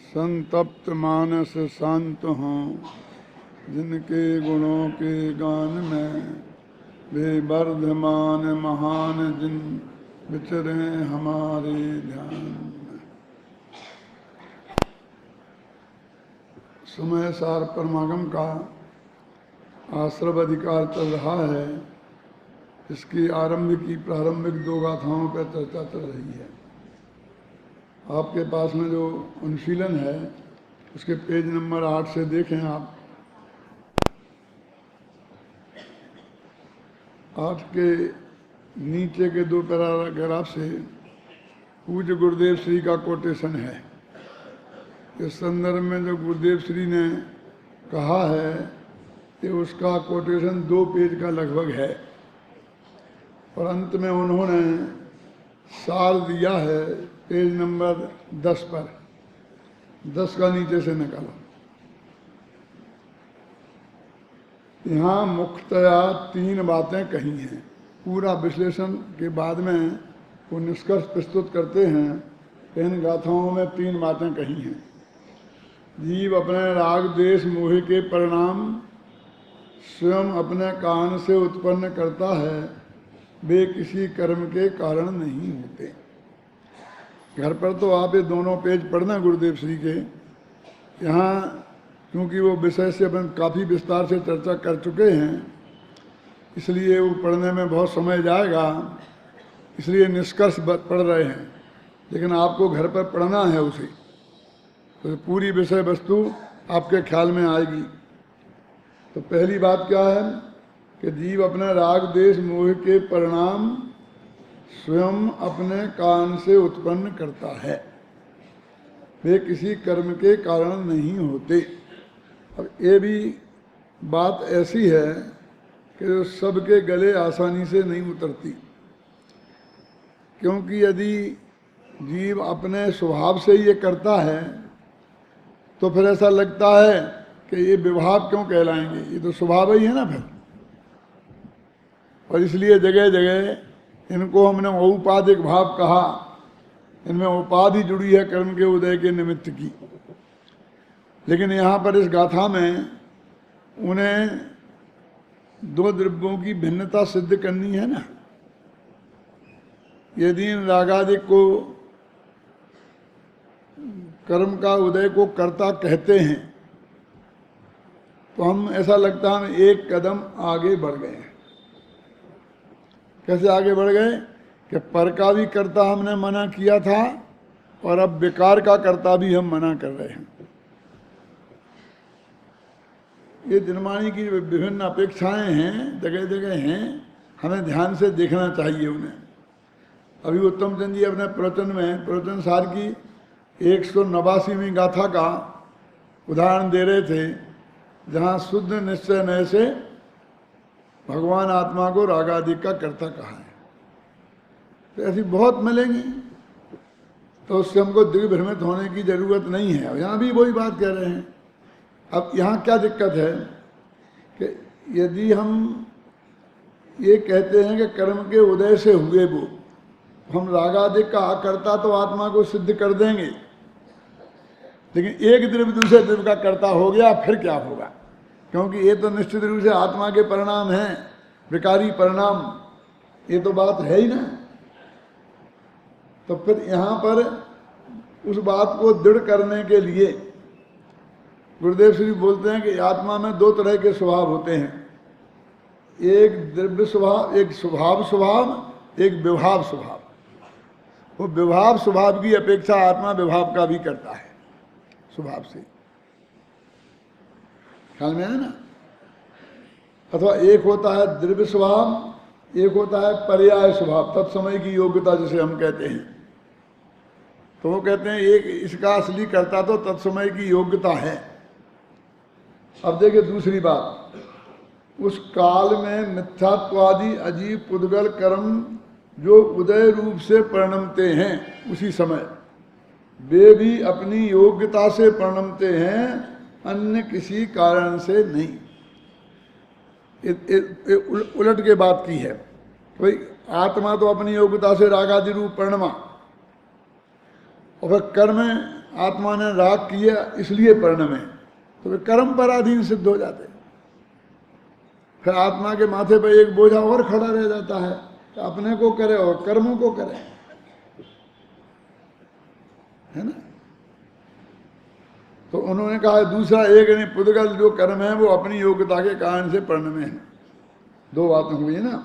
संतप्त मानस शांत हों, जिनके गुणों के गान में वे वर्धमान महान जिन विचरे हमारे ध्यान में। समय सार परमागम का आश्रव अधिकार चल रहा है। इसकी आरंभ की प्रारंभिक 2 गाथाओं पर चर्चा चल रही है। आपके पास में जो अनुशीलन है उसके पेज नंबर 8 से देखें आप। 8 के नीचे के 2 पैराग्राफ से पूज्य गुरुदेव श्री का कोटेशन है। इस संदर्भ में जो गुरुदेव श्री ने कहा है कि उसका कोटेशन 2 पेज का लगभग है और अंत में उन्होंने सार दिया है पेज नंबर 10 पर। 10 का नीचे से निकालो। यहाँ मुख्यतया 3 बातें कही हैं। पूरा विश्लेषण के बाद में वो निष्कर्ष प्रस्तुत करते हैं। इन गाथाओं में 3 बातें कही हैं। जीव अपने राग देश मोह के परिणाम स्वयं अपने कान से उत्पन्न करता है, वे किसी कर्म के कारण नहीं होते। घर पर तो आप ये दोनों पेज पढ़ना गुरुदेव श्री के। यहाँ क्योंकि वो विषय से अपन काफ़ी विस्तार से चर्चा कर चुके हैं, इसलिए वो पढ़ने में बहुत समय जाएगा, इसलिए निष्कर्ष पढ़ रहे हैं। लेकिन आपको घर पर पढ़ना है उसे, तो पूरी विषय वस्तु आपके ख्याल में आएगी। तो पहली बात क्या है कि जीव अपने राग देश मोह के परिणाम स्वयं अपने कान से उत्पन्न करता है, वे किसी कर्म के कारण नहीं होते। अब ये भी बात ऐसी है कि जो सबके गले आसानी से नहीं उतरती, क्योंकि यदि जीव अपने स्वभाव से ये करता है तो फिर ऐसा लगता है कि ये विभाव क्यों कहलाएंगे, ये तो स्वभाव ही है ना फिर। और इसलिए जगह जगह इनको हमने औपाधिक भाव कहा। इनमें उपाधि जुड़ी है कर्म के उदय के निमित्त की। लेकिन यहाँ पर इस गाथा में उन्हें 2 द्रव्यों की भिन्नता सिद्ध करनी है ना। यदि इन रागादिक को कर्म का उदय को कर्ता कहते हैं तो हम ऐसा लगता है हम एक कदम आगे बढ़ गए हैं। कैसे आगे बढ़ गए कि पर का भी कर्ता हमने मना किया था और अब विकार का कर्ता भी हम मना कर रहे हैं। ये दिनवाणी की विभिन्न अपेक्षाएं हैं, जगह जगह हैं, हमें ध्यान से देखना चाहिए उन्हें। अभी उत्तम चंद जी अपने प्रवचन में प्रवचन सार की 189वीं गाथा का उदाहरण दे रहे थे, जहाँ शुद्ध निश्चय नय से भगवान आत्मा को रागादिक का कर्ता कहा है। तो ऐसी बहुत मिलेंगी, तो उससे हमको दिव्य भ्रमित होने की जरूरत नहीं है। और यहाँ भी वही बात कह रहे हैं। अब यहाँ क्या दिक्कत है कि यदि हम ये कहते हैं कि कर्म के उदय से हुए वो, हम रागादिक का कर्ता तो आत्मा को सिद्ध कर देंगे, लेकिन एक द्रव्य दूसरे द्रव्य का कर्ता हो गया, फिर क्या होगा? क्योंकि ये तो निश्चित रूप से आत्मा के परिणाम हैं, विकारी परिणाम, ये तो बात है ही ना। तो फिर यहाँ पर उस बात को दृढ़ करने के लिए गुरुदेव श्री बोलते हैं कि आत्मा में 2 तरह के स्वभाव होते हैं। एक द्रव्य स्वभाव, एक स्वभाव स्वभाव, एक विभाव स्वभाव। वो विभाव स्वभाव की अपेक्षा आत्मा विभाव का भी करता है स्वभाव से। ख्याल में है ना? अथवा एक होता है द्रव्य स्वभाव, एक होता है पर्याय स्वभाव, तत्समय की योग्यता जिसे हम कहते हैं। तो वो कहते हैं एक इसका असली कर्ता तो तत्समय की योग्यता है। अब देखिए दूसरी बात, उस काल में मिथ्यात्वादि अजीब पुद्गल कर्म जो उदय रूप से परिणमते हैं उसी समय, वे भी अपनी योग्यता से परिणमते हैं, अन्य किसी कारण से नहीं। उलट के बात की है। भाई आत्मा तो अपनी योग्यता से रागादि रूप परिणमा, और फिर कर्म आत्मा ने राग किया इसलिए परिणमे, तो वे कर्म पर अधीन सिद्ध हो जाते। फिर आत्मा के माथे पर एक बोझा और खड़ा रह जाता है, तो अपने को करे और कर्मों को करे, है ना। तो उन्होंने कहा दूसरा एक नहीं, पुद्गल जो कर्म है वो अपनी योग्यता के कारण से परिणमे हैं। दो बातें हुई ना,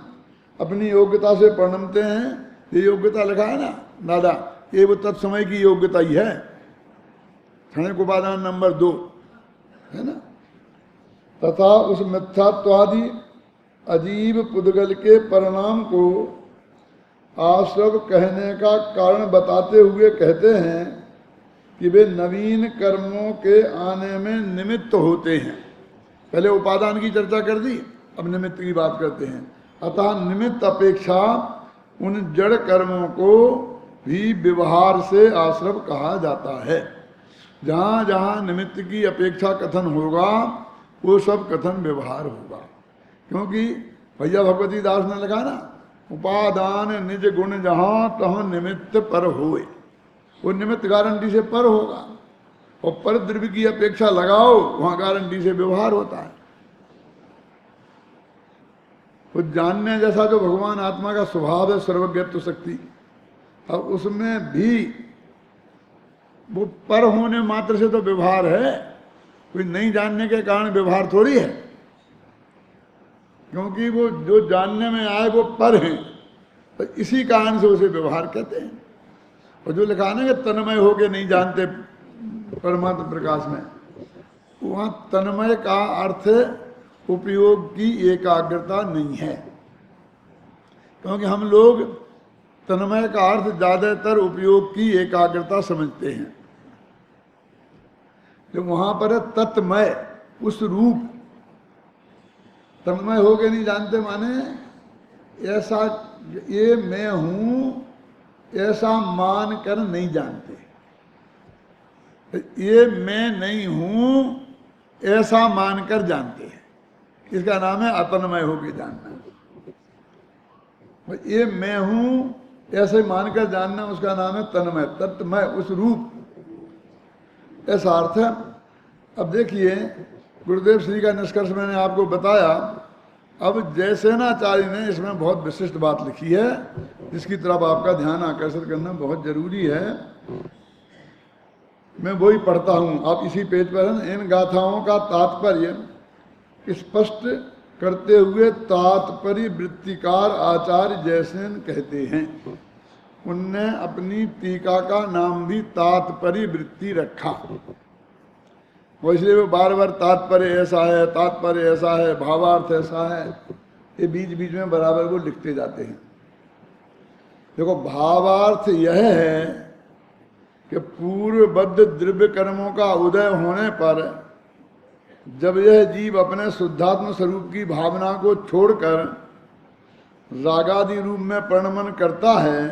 अपनी योग्यता से परिणमते हैं, ये योग्यता लिखा है ना दादा, ये वो तत्समय की योग्यता ही है, क्षणिक उपादान नंबर 2, है ना। तथा उस मिथ्यात्वादि अजीब पुद्गल के परिणाम को आश्रव कहने का कारण बताते हुए कहते हैं कि वे नवीन कर्मों के आने में निमित्त होते हैं। पहले उपादान की चर्चा कर दी, अब निमित्त की बात करते हैं। अतः निमित्त अपेक्षा उन जड़ कर्मों को भी व्यवहार से आश्रव कहा जाता है। जहाँ जहाँ निमित्त की अपेक्षा कथन होगा वो सब कथन व्यवहार होगा। क्योंकि भैया भगवती दास ने लिखा ना, उपादान निज गुण जहाँ तहाँ निमित्त पर होए, वो निमित्त गारंटी से पर होगा, और पर द्रव्य की अपेक्षा लगाओ वहां गारंटी से व्यवहार होता है। वो जानने जैसा जो भगवान आत्मा का स्वभाव है, सर्वज्ञत्व शक्ति, अब उसमें भी वो पर होने मात्र से तो व्यवहार है, कोई नहीं जानने के कारण व्यवहार थोड़ी है। क्योंकि वो जो जानने में आए वो पर हैं, तो इसी कारण से उसे व्यवहार कहते हैं। और जो लिखा ना कि तन्मय होके नहीं जानते परमात्मा प्रकाश में, वहाँ तन्मय का अर्थ उपयोग की एकाग्रता नहीं है। क्योंकि हम लोग तन्मय का अर्थ ज्यादातर उपयोग की एकाग्रता समझते हैं। जो वहां पर है तत्मय, उस रूप, तन्मय होके नहीं जानते माने ऐसा ये मैं हूं ऐसा मान कर नहीं जानते, ये मैं नहीं हूं ऐसा मानकर जानते हैं। इसका नाम है अतन्मय होके जानना। ये मैं हूं ऐसे मानकर जानना, उसका नाम है तन्मय, तत्मय, उस रूप, ऐसा अर्थ है। अब देखिए गुरुदेव श्री का निष्कर्ष मैंने आपको बताया। अब जयसेनाचार्य ने इसमें बहुत विशिष्ट बात लिखी है, जिसकी तरफ आपका ध्यान आकर्षित करना बहुत जरूरी है। मैं वही पढ़ता हूं, आप इसी पेज पर हैं। इन गाथाओं का तात्पर्य स्पष्ट करते हुए तात्पर्य वृत्तिकार आचार्य जयसेन कहते हैं। उनने अपनी टीका का नाम भी तात्पर्य वृत्ति रखा, इसलिए वो बार बार तात्पर्य ऐसा है, तात्पर्य ऐसा है, भावार्थ ऐसा है, ये बीच बीच में बराबर वो लिखते जाते हैं। देखो भावार्थ यह है कि पूर्वबद्ध द्रव्य कर्मों का उदय होने पर जब यह जीव अपने शुद्धात्म स्वरूप की भावना को छोड़कर रागादि रूप में परिणमन करता है,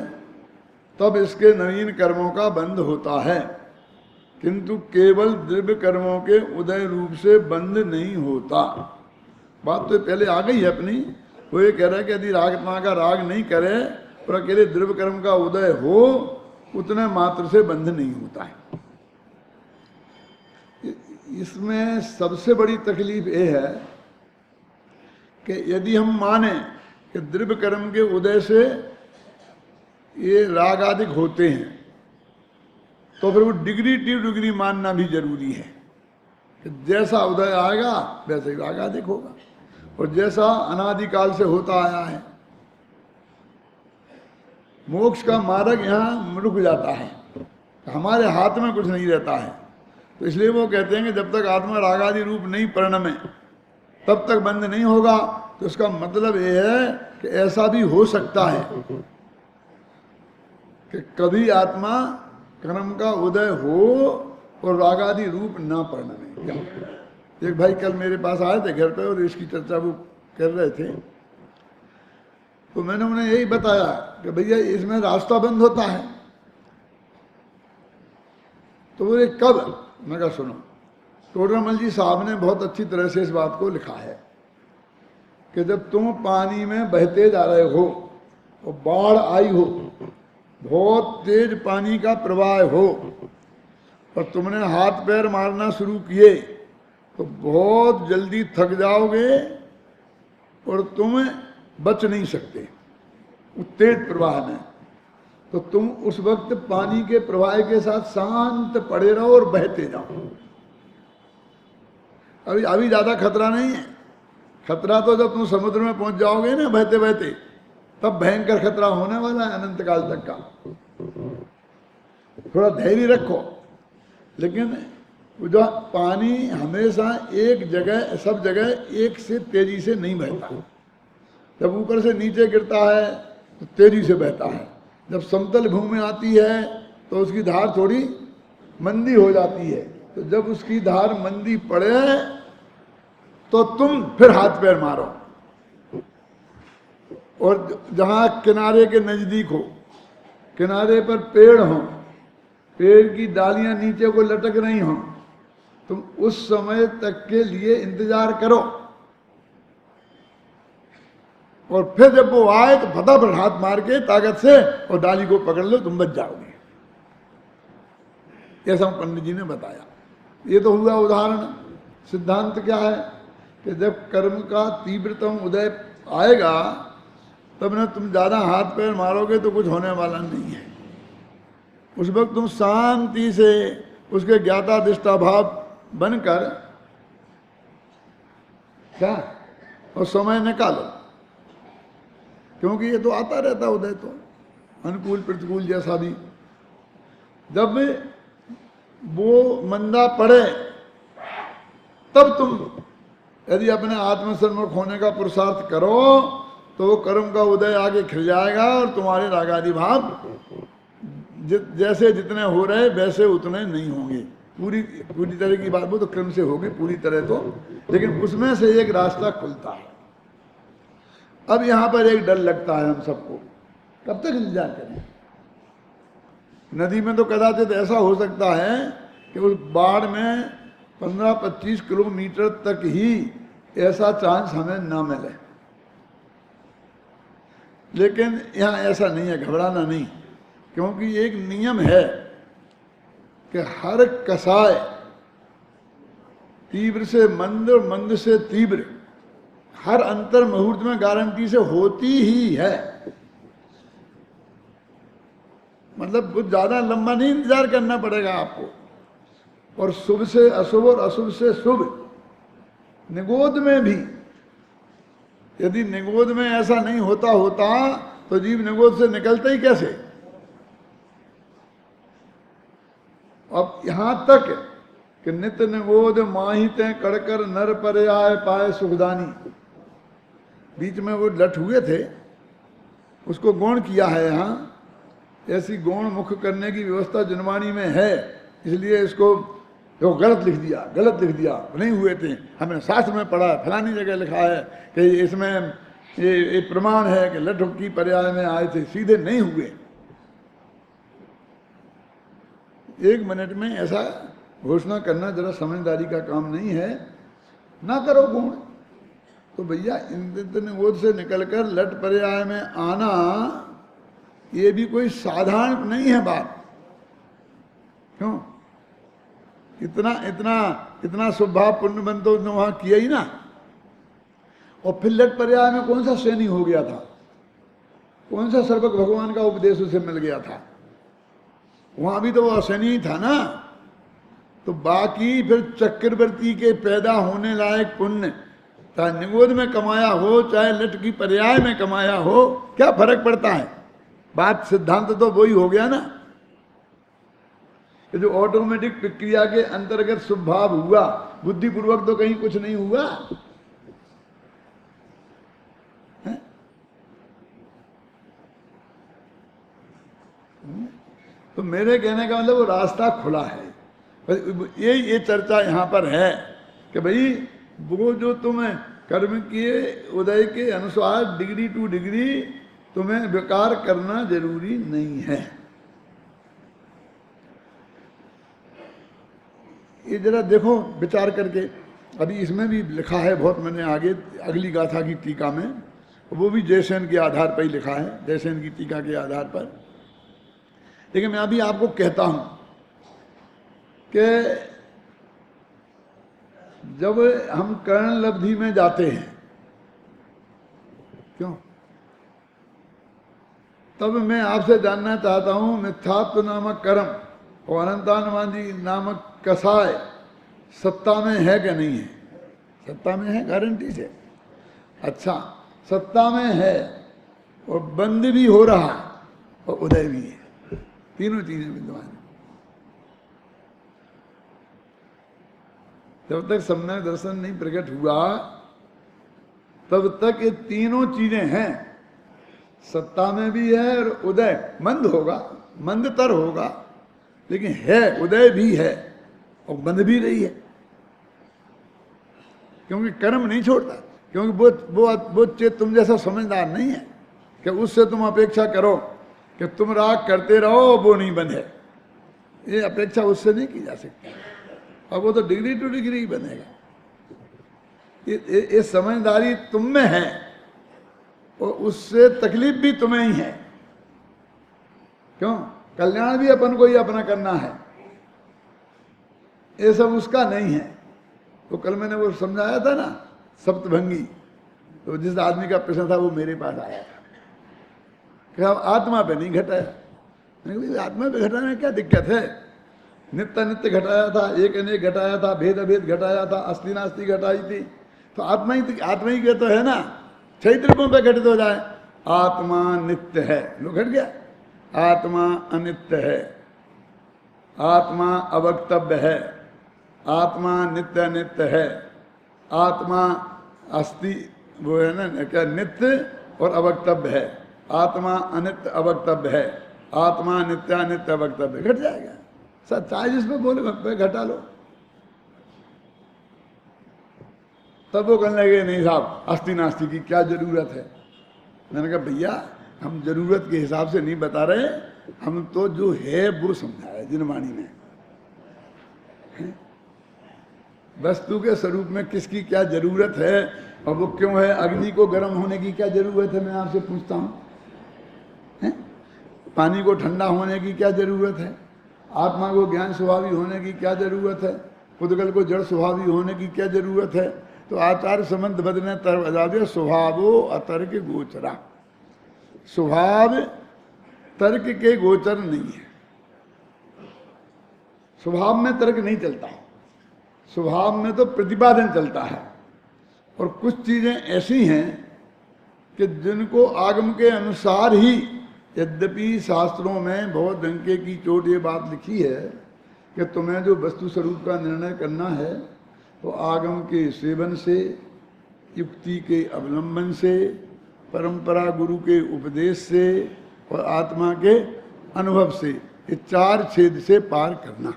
तब इसके नवीन कर्मों का बंध होता है। किंतु केवल द्रव्य कर्मों के उदय रूप से बंध नहीं होता। बात तो पहले आ गई है अपनी। वो ये कह रहा है कि यदि रागत्मा का राग नहीं करे और अकेले द्रव्य कर्म का उदय हो, उतने मात्र से बंध नहीं होता है। इसमें सबसे बड़ी तकलीफ ये है कि यदि हम माने कि द्रव्य कर्म के उदय से ये राग आदि होते हैं, तो फिर वो डिग्री टू डिग्री मानना भी जरूरी है कि जैसा उदय आएगा वैसे ही राग आदि होगा, और जैसा अनादिकाल से होता आया है। मोक्ष का मार्ग यहाँ रुक जाता है, हमारे हाथ में कुछ नहीं रहता है। तो इसलिए वो कहते हैं कि जब तक आत्मा रागादि रूप नहीं परिणमे तब तक बंद नहीं होगा। तो उसका मतलब ये है कि ऐसा भी हो सकता है कि कभी आत्मा कर्म का उदय हो और रागादि रूप ना परिणमे। एक भाई कल मेरे पास आए थे घर पे और इसकी चर्चा वो कर रहे थे, तो मैंने उन्हें यही बताया कि भैया इसमें रास्ता बंद होता है। तो बोले कब? मैं कहा सुनो, टोडरमल जी साहब ने बहुत अच्छी तरह से इस बात को लिखा है कि जब तुम पानी में बहते जा रहे हो और बाढ़ आई हो, बहुत तेज पानी का प्रवाह हो, और तुमने हाथ पैर मारना शुरू किए तो बहुत जल्दी थक जाओगे और तुम बच नहीं सकते तेज प्रवाह में। तो तुम उस वक्त पानी के प्रवाह के साथ शांत पड़े रहो और बहते जाओ। अभी ज्यादा खतरा नहीं है। खतरा तो जब तुम समुद्र में पहुंच जाओगे ना बहते बहते, तब भयंकर खतरा होने वाला है अनंत काल तक का। थोड़ा धैर्य रखो। लेकिन जो पानी हमेशा एक जगह सब जगह एक से तेजी से नहीं बहता। जब ऊपर से नीचे गिरता है तो तेजी से बहता है, जब समतल भूमि आती है तो उसकी धार थोड़ी मंदी हो जाती है। तो जब उसकी धार मंदी पड़े तो तुम फिर हाथ पैर मारो। और जहां किनारे के नजदीक हो, किनारे पर पेड़ हो, पेड़ की डालियां नीचे को लटक रही हो, तुम उस समय तक के लिए इंतजार करो और फिर जब वो आए तो फटाफट हाथ मार के ताकत से और डाली को पकड़ लो, तुम बच जाओगे। ऐसा पंडित जी ने बताया। ये तो हुआ उदाहरण। सिद्धांत क्या है कि जब कर्म का तीव्रतम उदय आएगा तब ना तुम ज्यादा हाथ पैर मारोगे तो कुछ होने वाला नहीं है। उस वक्त तुम शांति से उसके ज्ञाता दृष्टा भाव बनकर क्या और समय निकालो, क्योंकि ये तो आता रहता उदय तो अनुकूल प्रतिकूल जैसा भी। जब वो मंदा पड़े तब तुम यदि अपने आत्मसन्मुख होने का पुरुषार्थ करो तो वो कर्म का उदय आगे खिल जाएगा और तुम्हारे रागादि भाव जैसे जितने हो रहे वैसे उतने नहीं होंगे। पूरी तरह की बात वो तो क्रम से होगी पूरी तरह तो, लेकिन उसमें से एक रास्ता खुलता है। अब यहां पर एक डर लगता है हम सबको, कब तक इंतजार करें। नदी में तो कदाचित ऐसा हो सकता है कि उस बाढ़ में 15-25 किलोमीटर तक ही ऐसा चांस हमें ना मिले, लेकिन यहाँ ऐसा नहीं है, घबराना नहीं। क्योंकि एक नियम है कि हर कसाय तीव्र से मंद और मंद से तीव्र हर अंतर मुहूर्त में गारंटी से होती ही है। मतलब कुछ ज्यादा लंबा नहीं इंतजार करना पड़ेगा आपको। और शुभ से अशुभ और अशुभ से शुभ निगोद में भी, यदि निगोद में ऐसा नहीं होता तो जीव निगोद से निकलते ही कैसे। अब यहां तक कि नित्य निगोद माहिते कड़कर नर पर आए पाए सुखदानी, बीच में वो लट हुए थे, उसको गौण किया है। यहाँ ऐसी गौण मुख करने की व्यवस्था जनवाणी में है, इसलिए इसको वो गलत लिख दिया। नहीं हुए थे, हमने शास्त्र में पढ़ा, फलानी जगह लिखा है कि इसमें ये प्रमाण है कि लट की पर्याय में आए थे, सीधे नहीं हुए। 1 मिनट में ऐसा घोषणा करना जरा समझदारी का काम नहीं है। ना करो गुण तो भैया इंद्रनिगोद से निकलकर लट पर्याय में आना ये भी कोई साधारण नहीं है बात। क्यों? इतना स्वभाव पुण्य बन तो वहां किया ही ना। और फिर लट पर्याय में कौन सा श्रेणी हो गया था, कौन सा सर्वक भगवान का उपदेश उसे मिल गया था, वहां भी तो वो अशनि ही था ना। तो बाकी फिर चक्रवर्ती के पैदा होने लायक पुण्य चाहे निगोद में कमाया हो चाहे लट की पर्याय में कमाया हो, क्या फर्क पड़ता है। बात सिद्धांत तो वही हो गया ना। जो ऑटोमेटिक प्रक्रिया के अंतर्गत शुभ भाव हुआ, बुद्धिपूर्वक तो कहीं कुछ नहीं हुआ है? तो मेरे कहने का मतलब वो रास्ता खुला है। ये चर्चा यहां पर है कि भाई वो जो तुम्हें कर्म के उदय के अनुसार डिग्री टू डिग्री तुम्हें विकार करना जरूरी नहीं है। ये जरा देखो विचार करके। अभी इसमें भी लिखा है बहुत, मैंने आगे अगली गाथा की टीका में, वो भी जयसेन के आधार पर ही लिखा है, जयसेन की टीका के आधार पर। लेकिन मैं अभी आपको कहता हूं कि जब हम कर्ण लब्धि में जाते हैं, क्यों, तब मैं आपसे जानना चाहता हूं मिथ्यात्व नामक कर्म और अनंतानुवादी नामक कसाय सत्ता में है कि नहीं है? सत्ता में है, गारंटी से। अच्छा, सत्ता में है और बंद भी हो रहा और उदय भी है, तीनों चीजें विद्यमान है। जब तक सम्यक दर्शन नहीं प्रकट हुआ तब तक ये तीनों चीजें हैं, सत्ता में भी है और उदय मंद होगा, मंदतर होगा, लेकिन है, उदय भी है और बंद भी रही है, क्योंकि कर्म नहीं छोड़ता। क्योंकि वो चेत तुम जैसा समझदार नहीं है कि उससे तुम अपेक्षा करो कि तुम राग करते रहो, वो नहीं बंधे। ये अपेक्षा उससे नहीं की जा सकती, और वो तो डिग्री टू डिग्री ही बनेगा। ये समझदारी तुम में है और उससे तकलीफ भी तुम्हें ही है। क्यों? कल्याण भी अपन को ही अपना करना है, ये सब उसका नहीं है। तो कल मैंने वो समझाया था ना, सप्तभंगी, तो जिस आदमी का प्रश्न था वो मेरे पास आया था कि अब आत्मा पे नहीं घटाया। मैंने कहा आत्मा पे घटाने में क्या दिक्कत है? नित्य नित्य घटाया था, एक अनेक घटाया था, भेद अभेद घटाया था, अस्थि नास्ति घटाई थी, तो आत्मा ही के तो है ना। 6 रूपों पे घटित हो जाए, आत्मा नित्य है, लो घट गया। आत्मा अनित्य है, आत्मा अवक्तव्य है, आत्मा नित्य नित्य है, आत्मा अस्थि वो है ना क्या, नित्य और अवक्तव्य है, आत्मा अनित्य अवक्तव्य है, आत्मा नित्यानित्य अवक्तव्य, घट जाएगा। सच्चाई जिसमें बोले घटा लो। तब वो कहने लगे नहीं साहब, अस्थि नास्ति की क्या जरूरत है। मैंने कहा भैया हम जरूरत के हिसाब से नहीं बता रहे, हम तो जो है वो समझाया जिनवाणी में। वस्तु के स्वरूप में किसकी क्या जरूरत है और वो क्यों है। अग्नि को गर्म होने की क्या जरूरत है, मैं आपसे पूछता हूं। पानी को ठंडा होने की क्या जरूरत है, आत्मा को ज्ञान स्वभावी होने की क्या जरूरत है, पुद्गल को जड़ स्वभावी होने की क्या जरूरत है। तो आचार्य संबंध बदने तर्क स्वभावो अतर्क गोचरा, स्वभाव तर्क के गोचर नहीं है। स्वभाव में तर्क नहीं चलता, स्वभाव में तो प्रतिपादन चलता है। और कुछ चीजें ऐसी हैं कि जिनको आगम के अनुसार ही, यद्यपि शास्त्रों में बहुत डंके की चोट ये बात लिखी है कि तुम्हें जो वस्तु स्वरूप का निर्णय करना है तो आगम के सेवन से, युक्ति के अवलंबन से, परंपरा गुरु के उपदेश से और आत्मा के अनुभव से, ये 4 छेद से पार करना।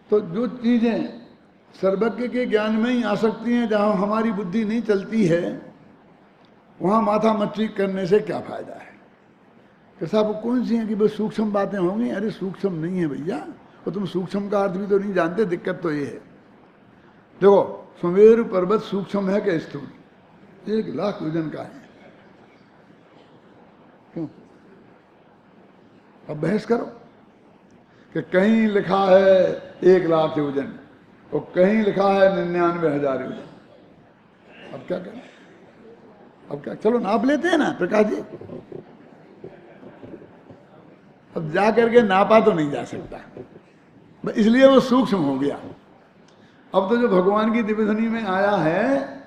तो जो चीजें सर्वज्ञ के ज्ञान में ही आ सकती हैं, जहां हमारी बुद्धि नहीं चलती है, वहां माथा मच्छी करने से क्या फायदा है। कि साहब वो कौन सी हैं कि वो सूक्ष्म बातें होंगी। अरे सूक्ष्म नहीं है भैया, और तुम सूक्ष्म का अर्थ भी तो नहीं जानते। दिक्कत तो ये है, देखो सुमेरु पर्वत सूक्ष्म है कि स्थूल? 1 लाख वजन का है। क्यों? अब बहस करो कि कहीं लिखा है 1 लाख वजन और कहीं लिखा है 99,000 वजन। अब क्या करें? अब क्या, चलो नाप लेते हैं ना प्रकाश जी। अब जा करके नापा तो नहीं जा सकता, इसलिए वो सूक्ष्म हो गया। अब तो जो भगवान की दिव्यधनी में आया है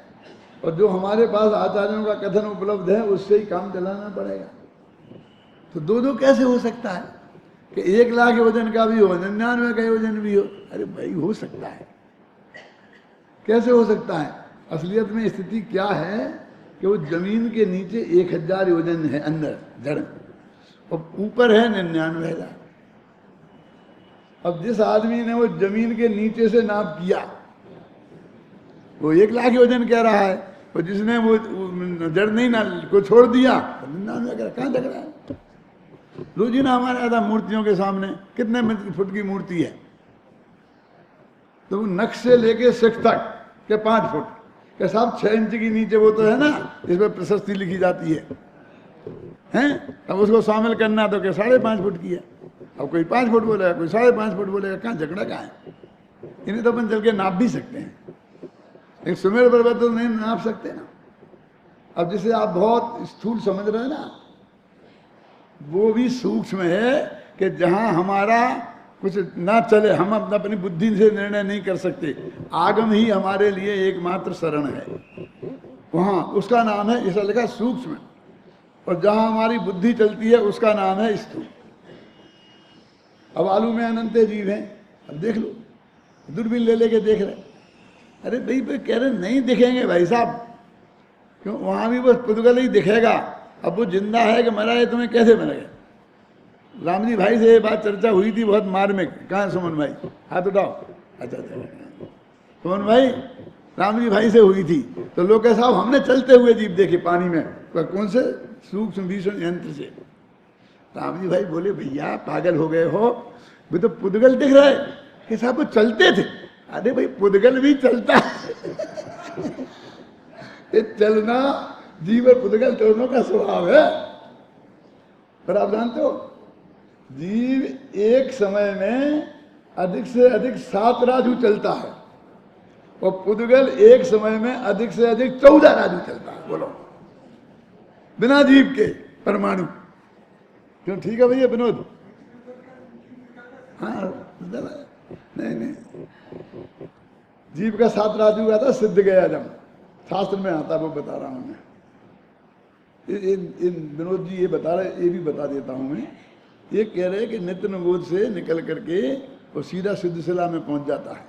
और जो हमारे पास आचार्यों का कथन उपलब्ध है, उससे ही काम चलाना पड़ेगा। तो दो कैसे हो सकता है कि 1 लाख वजन का भी हो, 99 का वजन भी हो? अरे भाई हो सकता है, कैसे हो सकता है? असलियत में स्थिति क्या है कि वो जमीन के नीचे 1000 वजन है अंदर जड़, और ऊपर है 99,000। अब जिस आदमी ने वो जमीन के नीचे से नाप किया वो 1 लाख वजन कह रहा है, और जिसने वो जड़ नहीं ना को छोड़ दिया 99,000। कहाँ झगड़ा है? रोजीना हमारे आता मूर्तियों के सामने कितने फुट की मूर्ति है, तो वो नख से लेके शिख तक के 5 फुट के साहब 6 इंच की नीचे वो तो है ना, इसमें प्रशस्ति लिखी जाती है। हैं? अब उसको शामिल करना तो क्या 5.5 फुट की है। अब कोई 5 फुट बोलेगा, कोई 5.5 फुट बोलेगा, कहाँ झगड़ा कहाँ है? इन्हें तो अपन चल के नाप भी सकते हैं, लेकिन सुमेर पर्वत तो नहीं नाप सकते ना। अब जिसे आप बहुत स्थूल समझ रहे हैं ना, वो भी सूक्ष्म है कि जहां हमारा कुछ ना चले, हम अपनी बुद्धि से निर्णय नहीं कर सकते, आगम ही हमारे लिए एकमात्र शरण है, वहां उसका नाम है, इसलिए लिखा सूक्ष्म। और जहां हमारी बुद्धि चलती है उसका नाम है स्थूल। अब आलू में अनंत जीव हैं, अब देख लो, दूरबीन ले लेके देख रहे, अरे भाई भाई कह रहे नहीं दिखेंगे भाई साहब, क्यों? वहां भी बस पुद्गल ही दिखेगा। अब वो जिंदा है कि मरा है तुम्हें कैसे मिलेगा? राम जी भाई से ये बात चर्चा हुई थी बहुत मार्मिक। कहाँ सुमन भाई? हाथ उठाओ। अच्छा सुमन भाई, राम जी भाई से हुई थी, तो लोग कहे साहब हमने चलते हुए जीव देखे पानी में। कौन से? सूक्ष्म भीषण यंत्र से। राम जी भाई बोले भैया पागल हो गए हो, भी तो पुद्गल दिख रहा है कि साहब वो चलते थे। अरे भाई पुद्गल भी चलता ये चलना जीव और पुद्गल दोनों का स्वभाव है। पर आप जानते हो जीव एक समय में अधिक से अधिक 7 राजू चलता है, और पुद्गल एक समय में अधिक से अधिक 14 राजू चलता है। बोलो, बिना जीव के परमाणु। क्यों? ठीक है भैया विनोद? हाँ नहीं, जीव का 7 राजू आता, सिद्ध गया जब शास्त्र में आता, वो बता रहा हूं मैं। इन विनोद जी ये बता रहे, ये भी बता देता हूं मैं। ये कह रहे हैं कि नित्य निबोध से निकल करके वो सीधा सिद्ध शिला में पहुंच जाता है,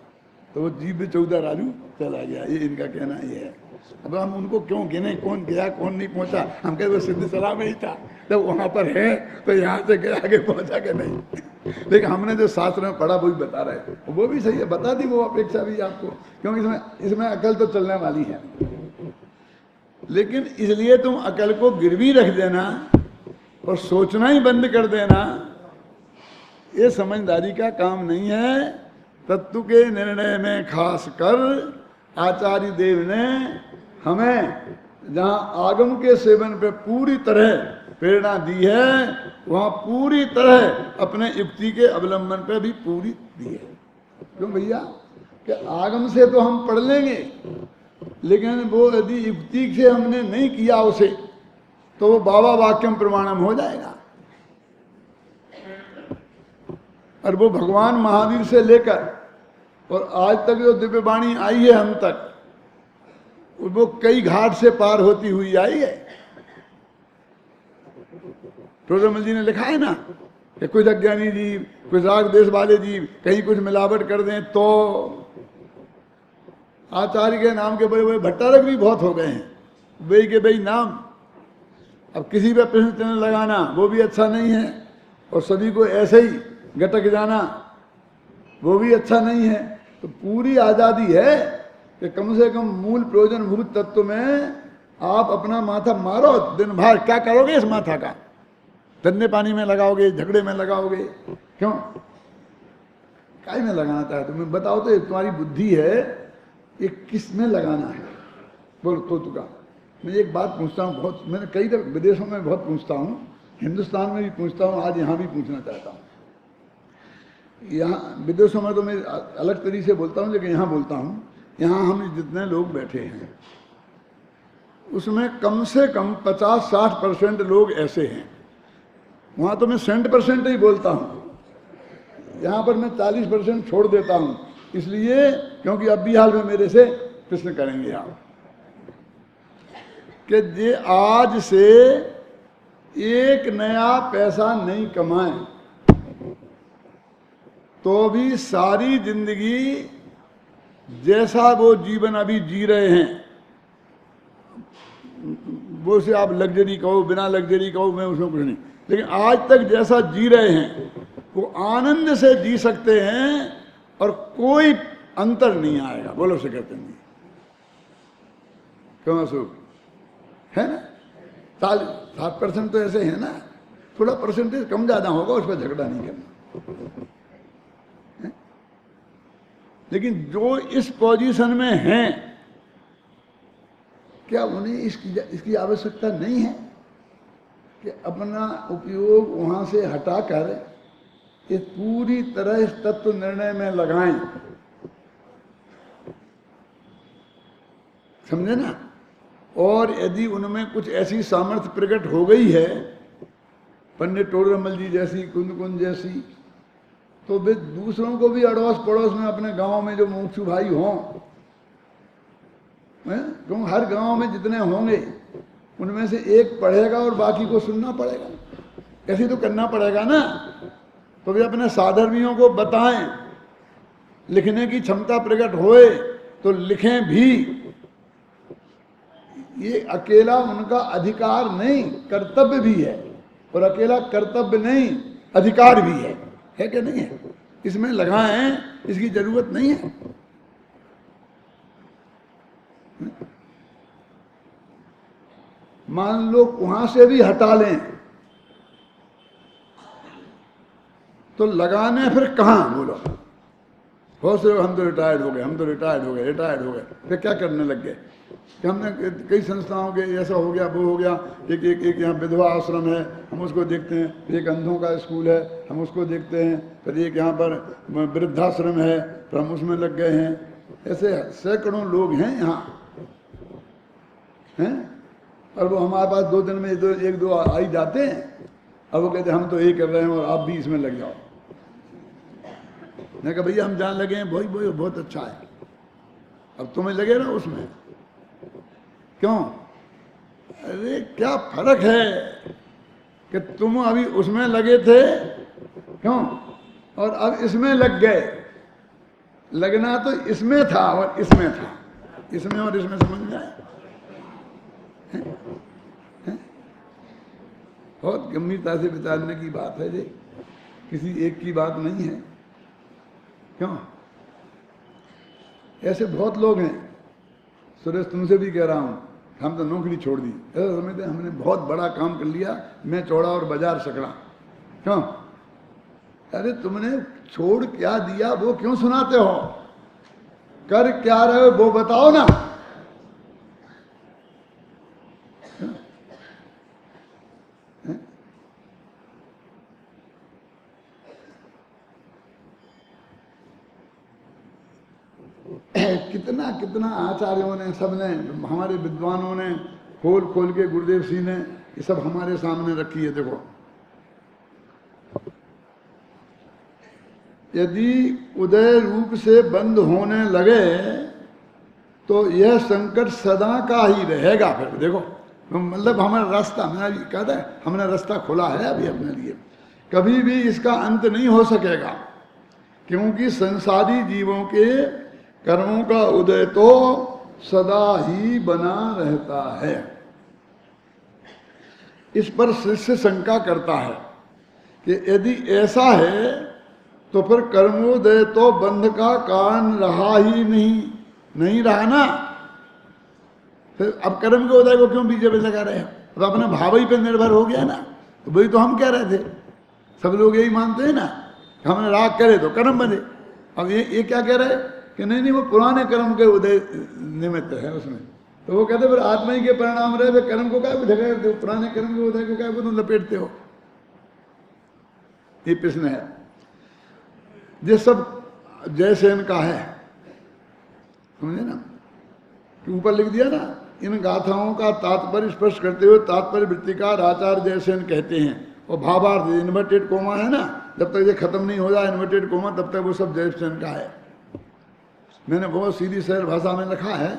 तो वो जीव 14 राजू चला गया, ये इनका कहना ये है। अब हम उनको क्यों गिने, कौन गया कौन नहीं पहुंचा? हम कहते वो सिद्ध शिला में ही था, जब वहां पर है तो यहाँ से गया आगे पहुंचा के नहीं। लेकिन हमने जो शास्त्र में पढ़ा वही बता रहे थे, वो भी सही है, बता दी वो अपेक्षा भी आपको, क्योंकि इसमें अकल तो चलने वाली है। लेकिन इसलिए तुम अकल को गिरवी रख देना और सोचना ही बंद कर देना, ये समझदारी का काम नहीं है। तत्व के निर्णय में खास कर आचार्य देव ने हमें जहां आगम के सेवन पे पूरी तरह प्रेरणा दी है, वहां पूरी तरह अपने युक्ति के अवलंबन पे भी पूरी दी है। क्यों भैया? कि आगम से तो हम पढ़ लेंगे, लेकिन वो यदि युक्ति से हमने नहीं किया उसे, तो वो बाबा वाक्यम प्रमाणम हो जाएगा। और वो भगवान महावीर से लेकर और आज तक जो दिव्य वाणी आई है हम तक, वो कई घाट से पार होती हुई आई है। प्रोजमल जी ने लिखा है ना कि कुछ अज्ञानी जीव, कुछ राग देश वाले जीव कहीं कुछ मिलावट कर दें तो आचार्य के नाम के बड़े बड़े भट्टारक भी बहुत हो गए हैं, बेई के बेई नाम। अब किसी पे प्रश्न चिन्ह लगाना वो भी अच्छा नहीं है, और सभी को ऐसे ही गटक जाना वो भी अच्छा नहीं है। तो पूरी आज़ादी है कि कम से कम मूल प्रयोजनभूत तत्व में आप अपना माथा मारो। दिन भर क्या करोगे इस माथा का? धन्य पानी में लगाओगे, झगड़े में लगाओगे, क्यों? काय में लगाना चाहते तुम्हें बताओ तो। तुम्हारी बुद्धि है, ये किस में लगाना है? बोलो तो तुका। मैं एक बात पूछता हूँ, बहुत मैंने कई विदेशों में बहुत पूछता हूँ, हिंदुस्तान में भी पूछता हूँ, आज यहाँ भी पूछना चाहता हूँ। यहाँ विदेशों में तो मैं अलग तरीके से बोलता हूँ, लेकिन यहाँ बोलता हूँ। यहाँ हम जितने लोग बैठे हैं उसमें कम से कम 50-60% लोग ऐसे हैं। वहाँ तो मैं 100% ही बोलता हूँ, यहाँ पर मैं 40% छोड़ देता हूँ, इसलिए क्योंकि अब भी हाल में मेरे से प्रश्न करेंगे आप कि ये आज से एक नया पैसा नहीं कमाए तो भी सारी जिंदगी जैसा वो जीवन अभी जी रहे हैं, वो से आप लग्जरी कहो, बिना लग्जरी कहो, मैं उसमें कुछ नहीं, लेकिन आज तक जैसा जी रहे हैं वो आनंद से जी सकते हैं और कोई अंतर नहीं आएगा। बोलो से कहते नहीं क्यों? अशोक है ना, 7% तो ऐसे है ना, थोड़ा परसेंटेज कम ज्यादा होगा, उस पर झगड़ा नहीं करना। लेकिन जो इस पोजीशन में हैं, क्या उन्हें इसकी आवश्यकता नहीं है कि अपना उपयोग वहां से हटाकर इस पूरी तरह इस तत्व निर्णय में लगाएं, समझे ना। और यदि उनमें कुछ ऐसी सामर्थ्य प्रकट हो गई है, पंडित टोडरमल जी जैसी, कुंद कुंज जैसी, तो वे दूसरों को भी अड़ोस पड़ोस में अपने गांव में जो मुमुक्षु भाई हों, क्योंकि हर गांव में जितने होंगे उनमें से एक पढ़ेगा और बाकी को सुनना पड़ेगा, ऐसे तो करना पड़ेगा ना। तो वे अपने साधर्मियों को बताएं, लिखने की क्षमता प्रकट होए तो लिखें भी। ये अकेला उनका अधिकार नहीं, कर्तव्य भी है, और अकेला कर्तव्य नहीं, अधिकार भी है कि नहीं है। इसमें लगाएं, इसकी जरूरत नहीं है। मान लो वहां से भी हटा लें तो लगाने फिर कहां, बोलो। बहुत से हम तो रिटायर्ड हो गए, हम तो रिटायर्ड हो गए, फिर क्या करने लग गए कि हमने कई संस्थाओं के ऐसा हो गया, वो हो गया, एक यहाँ विधवा आश्रम है, हम उसको देखते हैं, फिर एक अंधों का स्कूल है, हम उसको देखते हैं, फिर एक यहाँ पर वृद्धाश्रम है, फिर हम उसमें लग गए हैं। ऐसे सैकड़ों लोग हैं यहाँ हैं, और वो हमारे पास 2 दिन में एक दो आ ही जाते हैं। अब वो कहते हैं हम तो ये कर रहे हैं और आप भी इसमें लग जाओ। मैं कहा भैया हम जान लगे हैं, वही बहुत अच्छा है, अब तुम्हें लगे ना उसमें, क्यों? अरे क्या फर्क है कि तुम अभी उसमें लगे थे, क्यों, और अब इसमें लग गए। लगना तो इसमें था और इसमें था, इसमें और इसमें, समझ में आया? बहुत गंभीरता से विचारने की बात है जी, किसी एक की बात नहीं है, क्यों? ऐसे बहुत लोग हैं। सुरेश तुमसे भी कह रहा हूं, हम तो नौकरी छोड़ दी, ऐसा समझते हमने बहुत बड़ा काम कर लिया, मैं चौड़ा और बाजार सकड़ा, क्यों? अरे तुमने छोड़ क्या दिया वो क्यों सुनाते हो? कर क्या रहे हो वो बताओ ना। कितना कितना आचार्यों ने, सबने, हमारे विद्वानों ने खोल खोल के, गुरुदेव सिंह ने ये सब हमारे सामने रखी है। देखो, यदि उदय रूप से बंद होने लगे तो यह संकट सदा का ही रहेगा। फिर देखो, मतलब हमारा रास्ता, मैंने कहता है हमने रास्ता खोला है अभी अपने लिए, कभी भी इसका अंत नहीं हो सकेगा, क्योंकि संसारी जीवों के कर्मों का उदय तो सदा ही बना रहता है। इस पर शिष्य शंका करता है कि यदि ऐसा है तो फिर कर्मोदय तो बंध का कारण रहा ही नहीं रहा ना। फिर अब कर्म के उदय को क्यों बीजे पे लगा रहे हैं? अब अपने भाव ही पे निर्भर हो गया ना। तो वही तो हम कह रहे थे, सब लोग यही मानते हैं ना, हमने राग करे तो कर्म बने। अब ये क्या कह रहे हैं कि नहीं वो पुराने कर्म के उदय निमित्त है उसमें। तो वो कहते फिर आत्मा ही के परिणाम रहे, वे कर्म को क्या ढकेलते हो, पुराने कर्म के उदय को क्या तुम लपेटते हो? ये प्रश्न है। ये सब जयसेन का है, समझे ना, कि ऊपर लिख दिया ना, इन गाथाओं का तात्पर्य स्पष्ट करते हुए तात्पर्य वृत्तिकार आचार्य जयसेन कहते हैं। और भावार्थ इन्वर्टेड कोमा है ना, जब तक ये खत्म नहीं हो जाए इन्वर्टेड कोमा, तब तक वो सब जयसेन का है। मैंने बहुत सीधी सरल भाषा में लिखा है,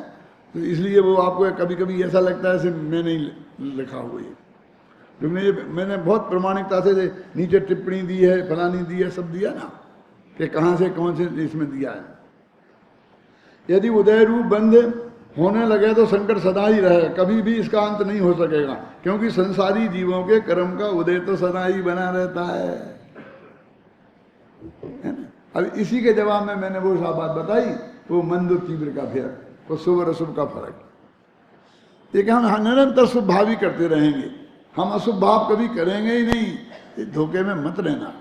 तो इसलिए वो आपको कभी कभी ऐसा लगता है जैसे मैं नहीं लिखा हुआ है, क्योंकि मैंने बहुत प्रामाणिकता से नीचे टिप्पणी दी है, फलानी दी है, सब दिया ना कि कहाँ से कौन से इसमें दिया है। यदि उदय रूप बंद होने लगे तो संकट सदा ही रहेगा, कभी भी इसका अंत नहीं हो सकेगा, क्योंकि संसारी जीवों के कर्म का उदय तो सदा ही बना रहता है ना। अब इसी के जवाब में मैंने वो सा बात बताई, वो मंद तीव्र का फर्क, वो शुभ और अशुभ का फर्क। देखिए हम निरंतर शुभ भाव ही करते रहेंगे, हम अशुभ भाव कभी करेंगे ही नहीं। धोखे में मत रहना।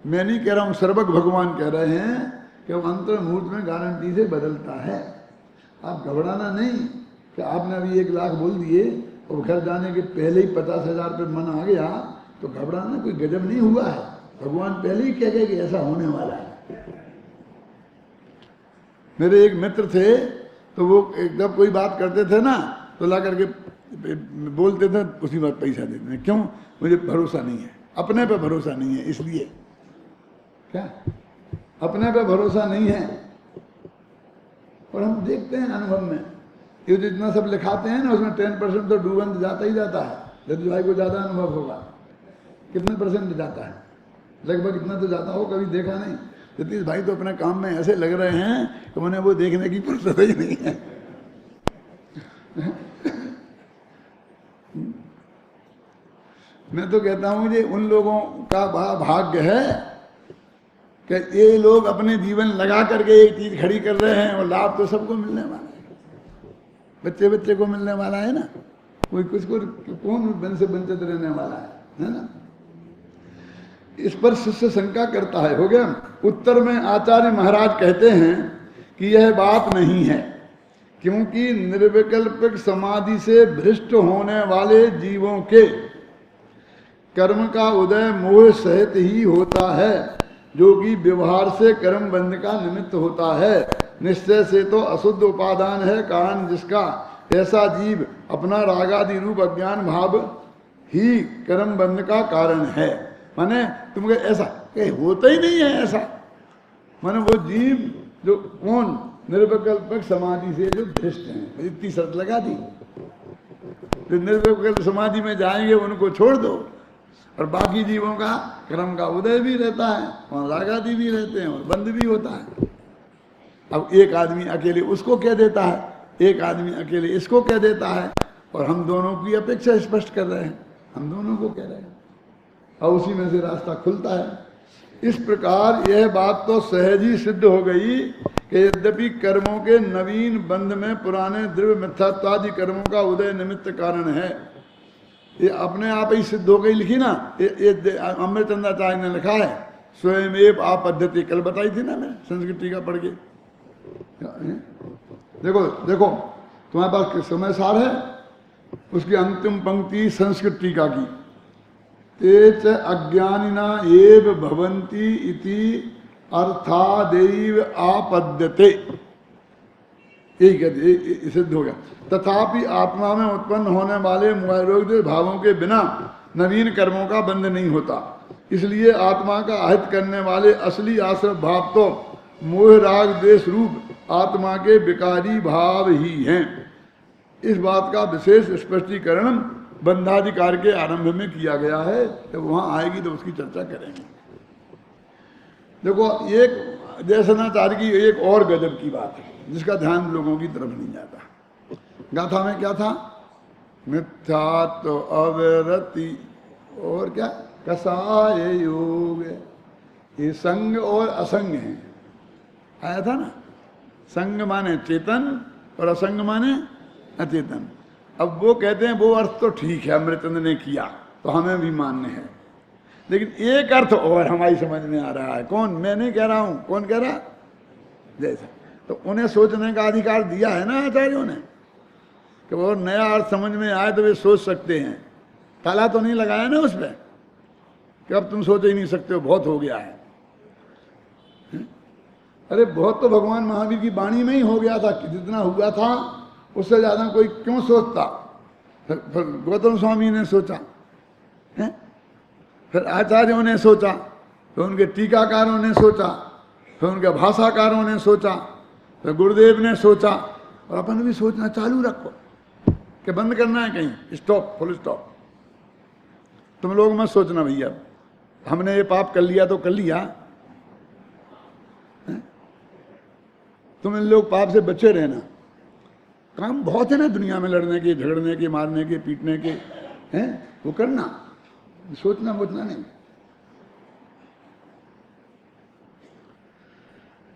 मैं नहीं कह रहा हूँ, सर्वज्ञ भगवान कह रहे हैं कि वो अंतर मुहूर्त में गारंटी से बदलता है। आप घबराना नहीं कि आपने अभी 1 लाख बोल दिए और घर जाने के पहले ही 50,000 रुपये मन आ गया, तो घबराना कोई गजब नहीं हुआ है। भगवान पहले ही कह गए कि ऐसा होने वाला है। मेरे एक मित्र थे, तो वो जब कोई बात करते थे ना तो ला करके बोलते थे, उसी बात पैसा देते थे। क्यों? मुझे भरोसा नहीं है, अपने पे भरोसा नहीं है, इसलिए। क्या? अपने पे भरोसा नहीं है। और हम देखते हैं अनुभव में, ये जितना सब लिखाते हैं ना, उसमें 10% तो डूबंत जाता ही जाता है। जतिश भाई को ज़्यादा अनुभव होगा, कितने परसेंट जाता है? लगभग इतना तो जाता हो, कभी देखा नहीं। जतिश भाई तो अपने काम में ऐसे लग रहे हैं कि उन्हें वो देखने की फुर्सत ही नहीं है। मैं तो कहता हूँ ये उन लोगों का बड़ा भाग्य है कि ये लोग अपने जीवन लगा करके एक चीज खड़ी कर रहे हैं, और लाभ तो सबको मिलने वाला है, बच्चे बच्चे को मिलने वाला है ना। कोई कुछ को कौन बन से वंचित रहने वाला है ना। इस पर शिष्य शंका करता है। हो गया। उत्तर में आचार्य महाराज कहते हैं कि यह बात नहीं है, क्योंकि निर्विकल्पिक समाधि से भ्रष्ट होने वाले जीवों के कर्म का उदय मोह सहित ही होता है, जो कि व्यवहार से कर्म बंध का निमित्त होता है। निश्चय से तो अशुद्ध उपादान है कारण जिसका, ऐसा जीव अपना रागादि रूप अज्ञान भाव ही कर्म बंध का कारण है। माने तुम ऐसा होता ही नहीं है ऐसा। माने वो जीव जो कौन निर्विकल्पक समाधि से जो भ्रष्ट हैं, इतनी शर्त लगा दी। जो निर्विकल्प समाधि में जाएंगे उनको छोड़ दो, और बाकी जीवों का कर्म का उदय भी रहता है, और रागादि भी रहते हैं, और बंद भी होता है। अब एक आदमी अकेले उसको कह देता है, एक आदमी अकेले इसको कह देता है, और हम दोनों की अपेक्षा स्पष्ट कर रहे हैं, हम दोनों को कह रहे हैं, और उसी में से रास्ता खुलता है। इस प्रकार यह बात तो सहज ही सिद्ध हो गई कि यद्यपि कर्मों के नवीन बंध में पुराने द्रव्य मिथ्यात्वादि कर्मों का उदय निमित्त कारण है। ये अपने आप ही सिद्ध हो गई, लिखी ना, ये अमृतचंद्राचार्य ने लिखा है, स्वयं एव आप पद्धति, कल बताई थी ना मैं संस्कृत टीका पढ़ के। देखो देखो तुम्हारे पास समय सार है, उसकी अंतिम पंक्ति संस्कृत टीका की, तेच अज्ञानिना एव भवन्ति इति अर्थादेव आपद्यते, यही कहते, सिद्ध हो गया। तथापि आत्मा में उत्पन्न होने वाले मोहरोग भावों के बिना नवीन कर्मों का बंध नहीं होता। इसलिए आत्मा का अहित करने वाले असली आश्रय भाव तो मोह राग द्वेष रूप आत्मा के विकारी भाव ही हैं। इस बात का विशेष स्पष्टीकरण बंधाधिकार के आरंभ में किया गया है, जब वहां आएगी तो उसकी चर्चा करेंगे। देखो एक जयसनाचार्य की एक और गजब की बात है जिसका ध्यान लोगों की तरफ नहीं जाता। गाथा में क्या था? मिथ्यात्व अविरति और क्या कसाय योग, ये संग और असंग है, आया था ना। संग माने चेतन और असंग माने अचेतन। अब वो कहते हैं वो अर्थ तो ठीक है अमृतचंद्र ने किया तो हमें भी मान्य है, लेकिन एक अर्थ और हमारी समझ में आ रहा है। कौन? मैं नहीं कह रहा हूं, कौन कह रहा? जैसा तो उन्हें सोचने का अधिकार दिया है ना आचार्यों ने, कि वो नया अर्थ समझ में आए तो वे सोच सकते हैं। ताला तो नहीं लगाया ना उस पर कि अब तुम सोच ही नहीं सकते हो, बहुत हो गया है। अरे बहुत तो भगवान महावीर की वाणी में ही हो गया था कि जितना हुआ था उससे ज्यादा कोई क्यों सोचता। फिर गौतम स्वामी ने सोचा है, फिर आचार्यों ने सोचा, फिर उनके टीकाकारों ने सोचा, फिर उनके भाषाकारों ने सोचा, फिर गुरुदेव ने सोचा, और अपन भी सोचना चालू रखो कि बंद करना है कहीं, स्टॉप, फुल स्टॉप। तुम लोग मत सोचना भैया हमने ये पाप कर लिया तो कर लिया, तुम इन लोग पाप से बचे रहना। काम बहुत है ना दुनिया में, लड़ने के, झगड़ने के, मारने के, पीटने के, हैं वो करना, सोचना बोचना नहीं।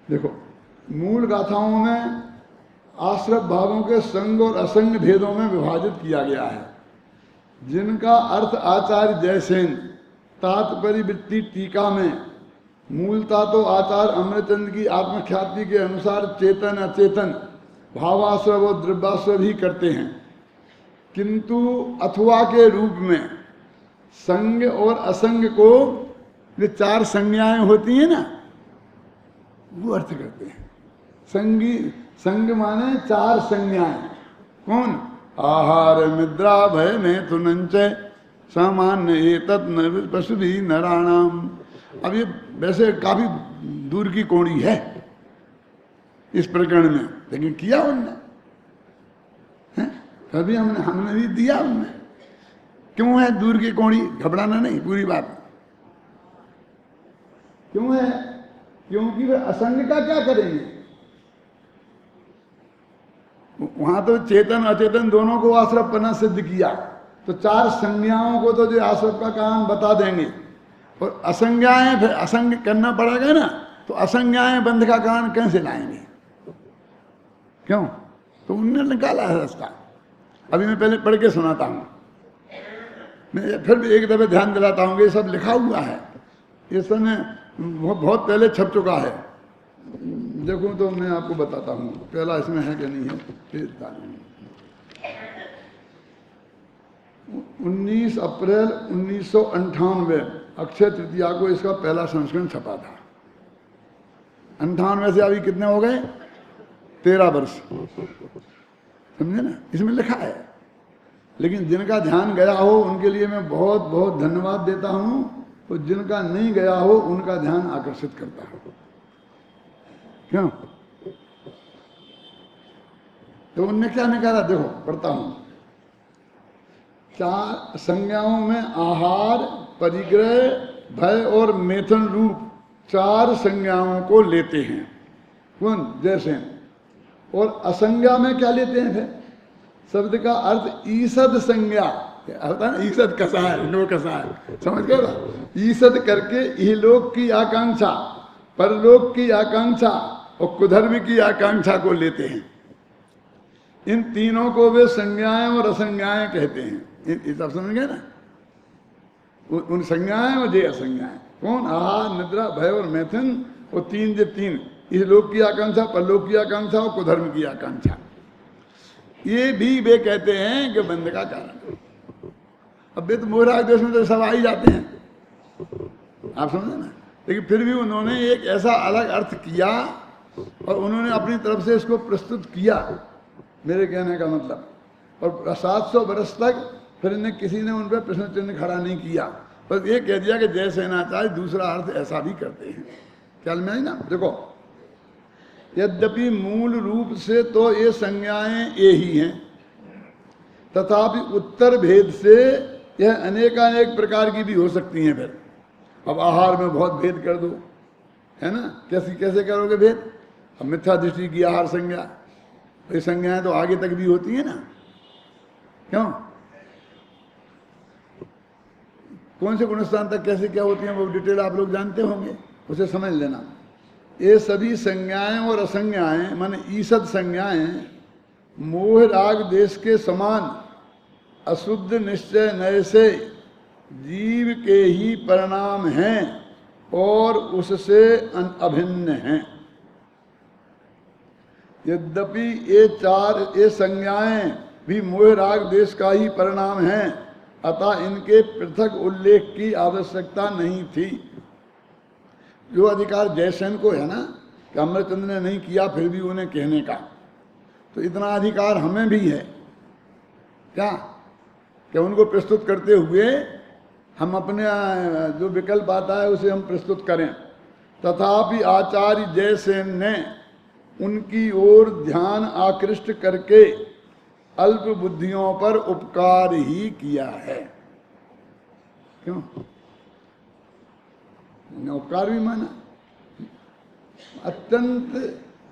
देखो मूल गाथाओं में आश्रय भावों के संग और असंग भेदों में विभाजित किया गया है, जिनका अर्थ आचार्य जयसेन तात्पर्य वृत्ति टीका में मूलता तो आचार्य अमृतचंद्र की आत्मख्याति के अनुसार चेतन अचेतन भावाश्रय व द्रव्याश्रय भी करते हैं, किंतु अथवा के रूप में संग और असंग को जो चार संज्ञाएं होती हैं ना, वो अर्थ करते हैं। संग माने चार संज्ञाएं। कौन? आहार निद्रा भय मैथुनंच सामान्य एतत् न पशु भी नराणाम। अब ये वैसे काफी दूर की कोणी है इस प्रकरण में, लेकिन किया उनने, कभी हमने भी दिया उनने। क्यों है दूर की कोणी? घबराना नहीं, पूरी बात क्यों है? क्योंकि वे असंग का क्या करेंगे? वहां तो चेतन अचेतन दोनों को आश्रवपना सिद्ध किया, तो चार संज्ञाओं को तो जो आश्रव का कारण बता देंगे, और असंज्ञाएं फिर असंग करना पड़ेगा ना, तो असंज्ञाएं बंध का कारण कैसे लाएंगे? क्यों? तो उनने निकाला है रास्ता। अभी मैं पहले पढ़ के सुनाता हूं, मैं फिर भी एक दफे ध्यान दिलाता हूं, ये सब लिखा हुआ है, ये समय बहुत पहले छप चुका है। देखूं तो मैं आपको बताता हूं पहला इसमें है कि नहीं है। 19 अप्रैल 1998 अक्षय तृतीया को इसका पहला संस्करण छपा था। 98 से अभी कितने हो गए? 13 वर्ष, समझे ना? इसमें लिखा है। लेकिन जिनका ध्यान गया हो उनके लिए मैं बहुत बहुत धन्यवाद देता हूं, और जिनका नहीं गया हो उनका ध्यान आकर्षित करता हूं। क्यों? तो उनने क्या निकाला? देखो पढ़ता हूं। चार संज्ञाओं में आहार, परिग्रह, भय और मैथुन रूप चार संज्ञाओं को लेते हैं। कौन? जैसे। और असंज्ञा में क्या लेते हैं? फिर शब्द का अर्थ ईसद संज्ञा, अर्थ है ईसद कसा है, नो कसा है, समझ गए ना? ईसद करके इहलोक की आकांक्षा, परलोक की आकांक्षा और कुधर्म की आकांक्षा को लेते हैं। इन तीनों को वे संज्ञाएं और असंज्ञाएं कहते हैं। ये सब समझ गए ना? उन संज्ञाएं और जे असंज्ञाएं। कौन? आहार, निद्रा, भय और मैथुन, और तीन जे तीन, इहलोक की आकांक्षा, परलोक की आकांक्षा और कुधर्म की आकांक्षा। ये भी वे कहते हैं कि बंध का कारण। अब वे तो मोहराग देश में तो सब आ ही जाते हैं, आप समझे ना? लेकिन फिर भी उन्होंने एक ऐसा अलग अर्थ किया और उन्होंने अपनी तरफ से इसको प्रस्तुत किया, मेरे कहने का मतलब। और 700 वर्ष तक फिर इन्हें किसी ने उन पर प्रश्न चिन्ह खड़ा नहीं किया, बस ये कह दिया कि जय सेनाचार्य दूसरा अर्थ ऐसा भी करते हैं। ख्याल में आई ना? देखो, यद्यपि मूल रूप से तो ये संज्ञाएं ये ही हैं, तथापि उत्तर भेद से यह अनेकानेक प्रकार की भी हो सकती हैं। फिर अब आहार में बहुत भेद कर दो, है ना? कैसे करोगे भेद? अब मिथ्या दृष्टि की आहार संज्ञा, ये संज्ञाएं तो आगे तक भी होती है ना? क्यों? कौन से गुणस्थान तक कैसे क्या होती हैं वो डिटेल आप लोग जानते होंगे, उसे समझ लेना। ये सभी संज्ञाएं और असंज्ञाएं माने ईसद संज्ञाएं मोह राग देश के समान अशुद्ध निश्चय नय से जीव के ही परिणाम हैं और उससे अभिन्न हैं। यद्यपि ये संज्ञाएं भी मोह राग देश का ही परिणाम हैं, अतः इनके पृथक उल्लेख की आवश्यकता नहीं थी। जो अधिकार जयसेन को है ना कि अमरचंद्र ने नहीं किया फिर भी उन्हें कहने का, तो इतना अधिकार हमें भी है क्या कि उनको प्रस्तुत करते हुए हम अपने जो विकल्प आता है उसे हम प्रस्तुत करें। तथापि आचार्य जयसेन ने उनकी ओर ध्यान आकृष्ट करके अल्प बुद्धियों पर उपकार ही किया है। क्यों? उपकार भी माना, अत्यंत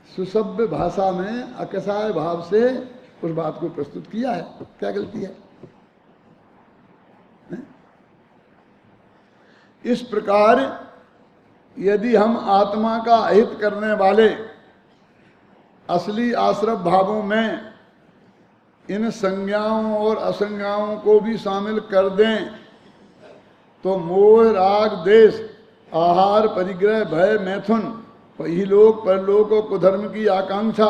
सुसभ्य भाषा में अकसाय भाव से उस बात को प्रस्तुत किया है। क्या गलती है? इस प्रकार यदि हम आत्मा का अहित करने वाले असली आश्रव भावों में इन संज्ञाओं और असंज्ञाओं को भी शामिल कर दें तो मोह राग देश, आहार, परिग्रह, भय, मैथुन, इहलोक, परलोक और कुधर्म की आकांक्षा,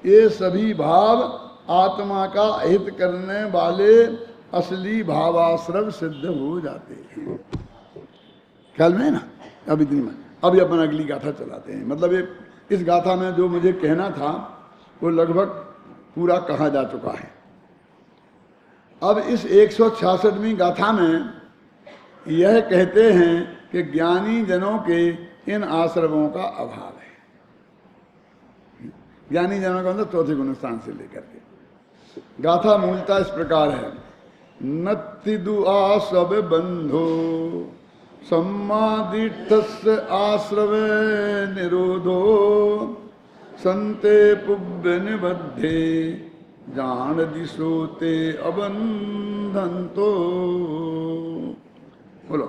ये सभी भाव आत्मा का अहित करने वाले असली भावाश्रव सिद्ध हो जाते हैं। ख्याल में है ना? अब इतनी में अभी अपन अगली गाथा चलाते हैं। मतलब ये इस गाथा में जो मुझे कहना था वो लगभग पूरा कहा जा चुका है। अब इस 166वीं गाथा में यह कहते हैं कि ज्ञानी जनों के इन आश्रमों का अभाव है। ज्ञानी जनों का मतलब चौथे गुणस्थान से लेकर के गाथा मूलतः इस प्रकार है। नत्तिदु आसव बंधो सम्मादिष्टस्य आश्रवे निरोधो संते पुब्य निबद्धे जान दिशोते अबंधंतो। बोलो।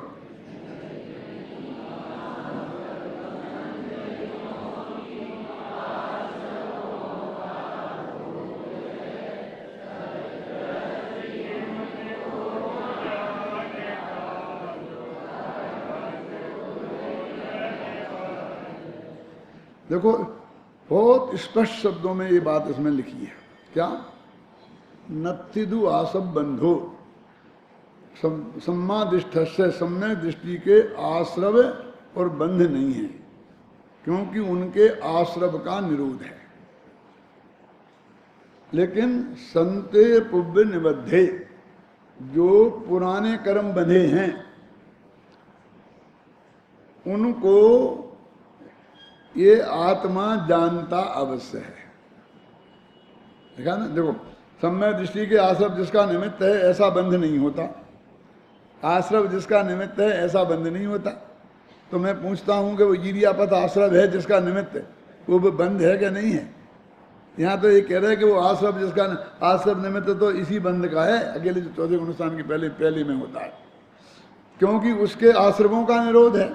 देखो बहुत स्पष्ट शब्दों में ये बात इसमें लिखी है। क्या? नत्तिदु आसव बंधो सम्मादिष्ट से सम्यक दृष्टि के आश्रव और बंध नहीं है, क्योंकि उनके आश्रव का निरोध है। लेकिन संते पुब्य निबद्धे, जो पुराने कर्म बंधे हैं उनको ये आत्मा जानता अवश्य है। देखा ना? देखो सम्यक दृष्टि के आश्रव जिसका निमित्त है ऐसा बंध नहीं होता, आश्रव जिसका निमित्त है ऐसा बंध नहीं होता। तो मैं पूछता हूं कि वो ईरियापथ आश्रव है जिसका निमित्त है, वो बंध है क्या नहीं है? यहाँ तो ये कह रहे हैं कि वो आश्रव जिसका आश्रव निमित्त तो इसी बंध का है, अकेले जो चौथे गुणस्थान के पहले में होता है, क्योंकि उसके आश्रवों का निरोध है।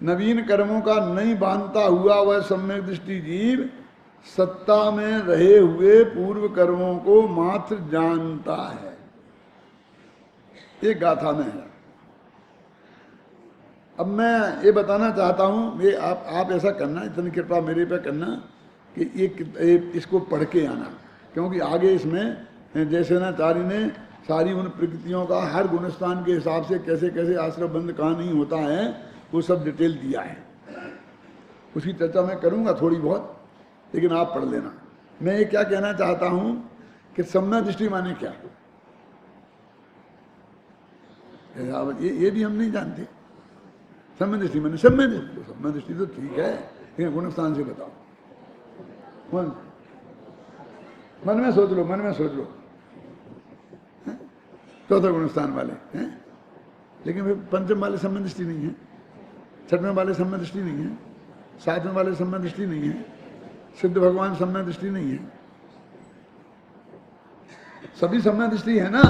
नवीन कर्मों का नहीं बांधता हुआ वह सम्यक दृष्टि जीव सत्ता में रहे हुए पूर्व कर्मों को मात्र जानता है। ये गाथा में है। अब मैं ये बताना चाहता हूं, ये आप ऐसा करना, इतनी कृपा मेरे पे करना कि ये इसको पढ़ के आना, क्योंकि आगे इसमें जैसे नाचार्य ने सारी उन प्रकृतियों का हर गुणस्थान के हिसाब से कैसे कैसे आश्रय बंध कहाँ नहीं होता है वो सब डिटेल दिया है। उसकी चर्चा मैं करूंगा थोड़ी बहुत, लेकिन आप पढ़ लेना। मैं ये क्या कहना चाहता हूं कि सम्यक दृष्टि माने क्या, ये भी हम नहीं जानते। सम्यक दृष्टि माने सम्यक दृष्टि तो ठीक है, लेकिन गुणस्थान से बताओ। मन में सोच लो, मन में सोच लो। चौथा गुणस्थान वाले हैं, लेकिन पंचम वाले सम्यक दृष्टि नहीं है, छठवें वाले सम्यक दृष्टि नहीं है, सातवें वाले सम्यक दृष्टि नहीं है, सिद्ध भगवान सम्यक दृष्टि नहीं है, सभी सम्यक दृष्टि है ना।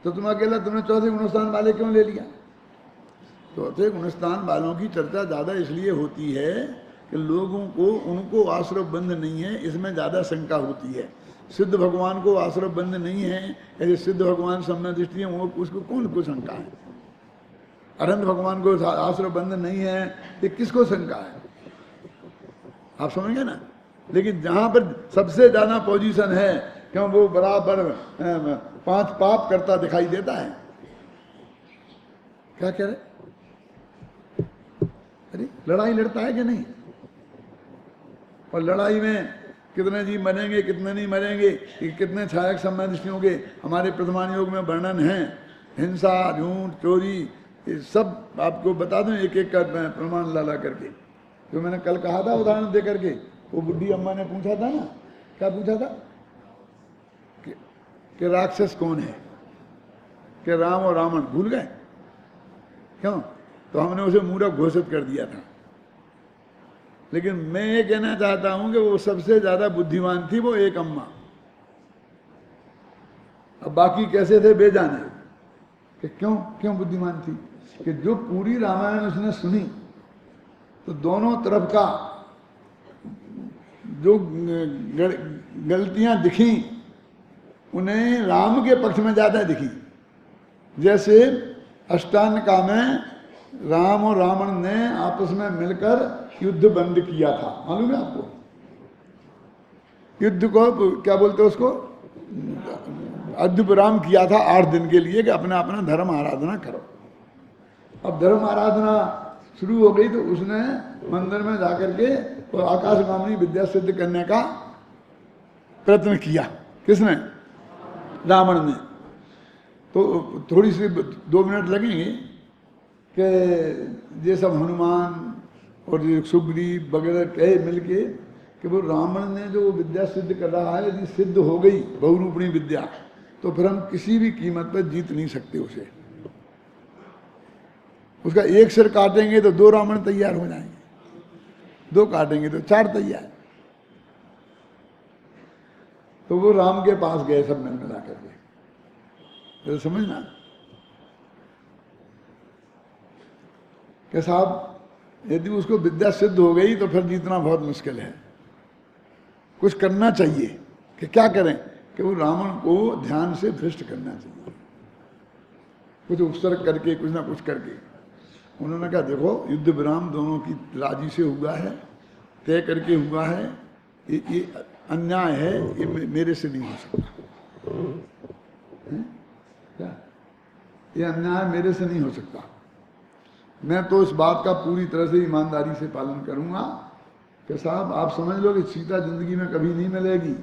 तो तुम अकेला तुमने चौथे गुणस्थान वाले क्यों ले लिया? चौथे गुणस्थान वालों की चर्चा ज्यादा इसलिए होती है कि लोगों को उनको आश्रय बंध नहीं है, इसमें ज्यादा शंका होती है। सिद्ध भगवान को आश्रय बंध नहीं है, यदि सिद्ध भगवान सम्यक दृष्टि है, वो उसको कौन को शंका है? अनंत भगवान को आश्रय बंध नहीं है, ये किसको शंका है? आप समझेंगे ना। लेकिन जहां पर सबसे ज्यादा पोजीशन है, क्यों वो बराबर 5 पाप करता दिखाई देता है। क्या कह रहे? अरे लड़ाई लड़ता है कि नहीं? और लड़ाई में कितने जीव मरेंगे, कितने नहीं मरेंगे, कितने छायक सम्यक दृष्टि होंगे, हमारे प्रथमान योग में वर्णन है। हिंसा, झूठ, चोरी, ये सब आपको बता दूं एक एक का प्रमाण ला करके। जो मैंने कल कहा था उदाहरण दे करके, वो बुढ़ी अम्मा ने पूछा था ना, क्या पूछा था कि राक्षस कौन है, कि राम और रावण, भूल गए क्यों? तो हमने उसे मूर्ख घोषित कर दिया था। लेकिन मैं ये कहना चाहता हूं कि वो सबसे ज्यादा बुद्धिमान थी, वो एक अम्मा। अब बाकी कैसे थे बेजाने, कि क्यों बुद्धिमान थी? कि जो पूरी रामायण उसने सुनी तो दोनों तरफ का जो गलतियां दिखी उन्हें राम के पक्ष में ज्यादा दिखी। जैसे अष्टानका में राम और रावण ने आपस में मिलकर युद्ध बंद किया था, मालूम है आपको? युद्ध को क्या बोलते हैं उसको? अद्भुराम किया था 8 दिन के लिए कि अपना अपना धर्म आराधना करो। अब धर्म आराधना शुरू हो गई तो उसने मंदिर में जाकर के और आकाशगामी विद्या सिद्ध करने का प्रयत्न किया। किसने? रावण ने। तो थोड़ी सी 2 मिनट लगेंगे कि ये सब हनुमान और ये सुग्रीव वगैरह कहे मिलके कि वो रावण ने जो विद्या सिद्ध कर रहा है यदि सिद्ध हो गई बहुरूपणी विद्या तो फिर हम किसी भी कीमत पर जीत नहीं सकते उसे। उसका एक सिर काटेंगे तो 2 रावण तैयार हो जाएंगे, 2 काटेंगे तो 4 तैयार। तो वो राम के पास गए सब मिल मिला करके, तो समझना कि साहब यदि उसको विद्या सिद्ध हो गई तो फिर जीतना बहुत मुश्किल है। कुछ करना चाहिए कि क्या करें कि वो रावण को ध्यान से भ्रष्ट करना चाहिए, कुछ उपसर्ग करके, कुछ ना कुछ करके। उन्होंने कहा देखो युद्ध विराम दोनों की राजी से हुआ है, तय करके हुआ है, ये अन्याय है, ये मेरे से नहीं हो सकता। क्या? ये अन्याय मेरे से नहीं हो सकता। मैं तो इस बात का पूरी तरह से ईमानदारी से पालन करूंगा कि साहब आप समझ लो कि सीता जिंदगी में कभी नहीं मिलेगी,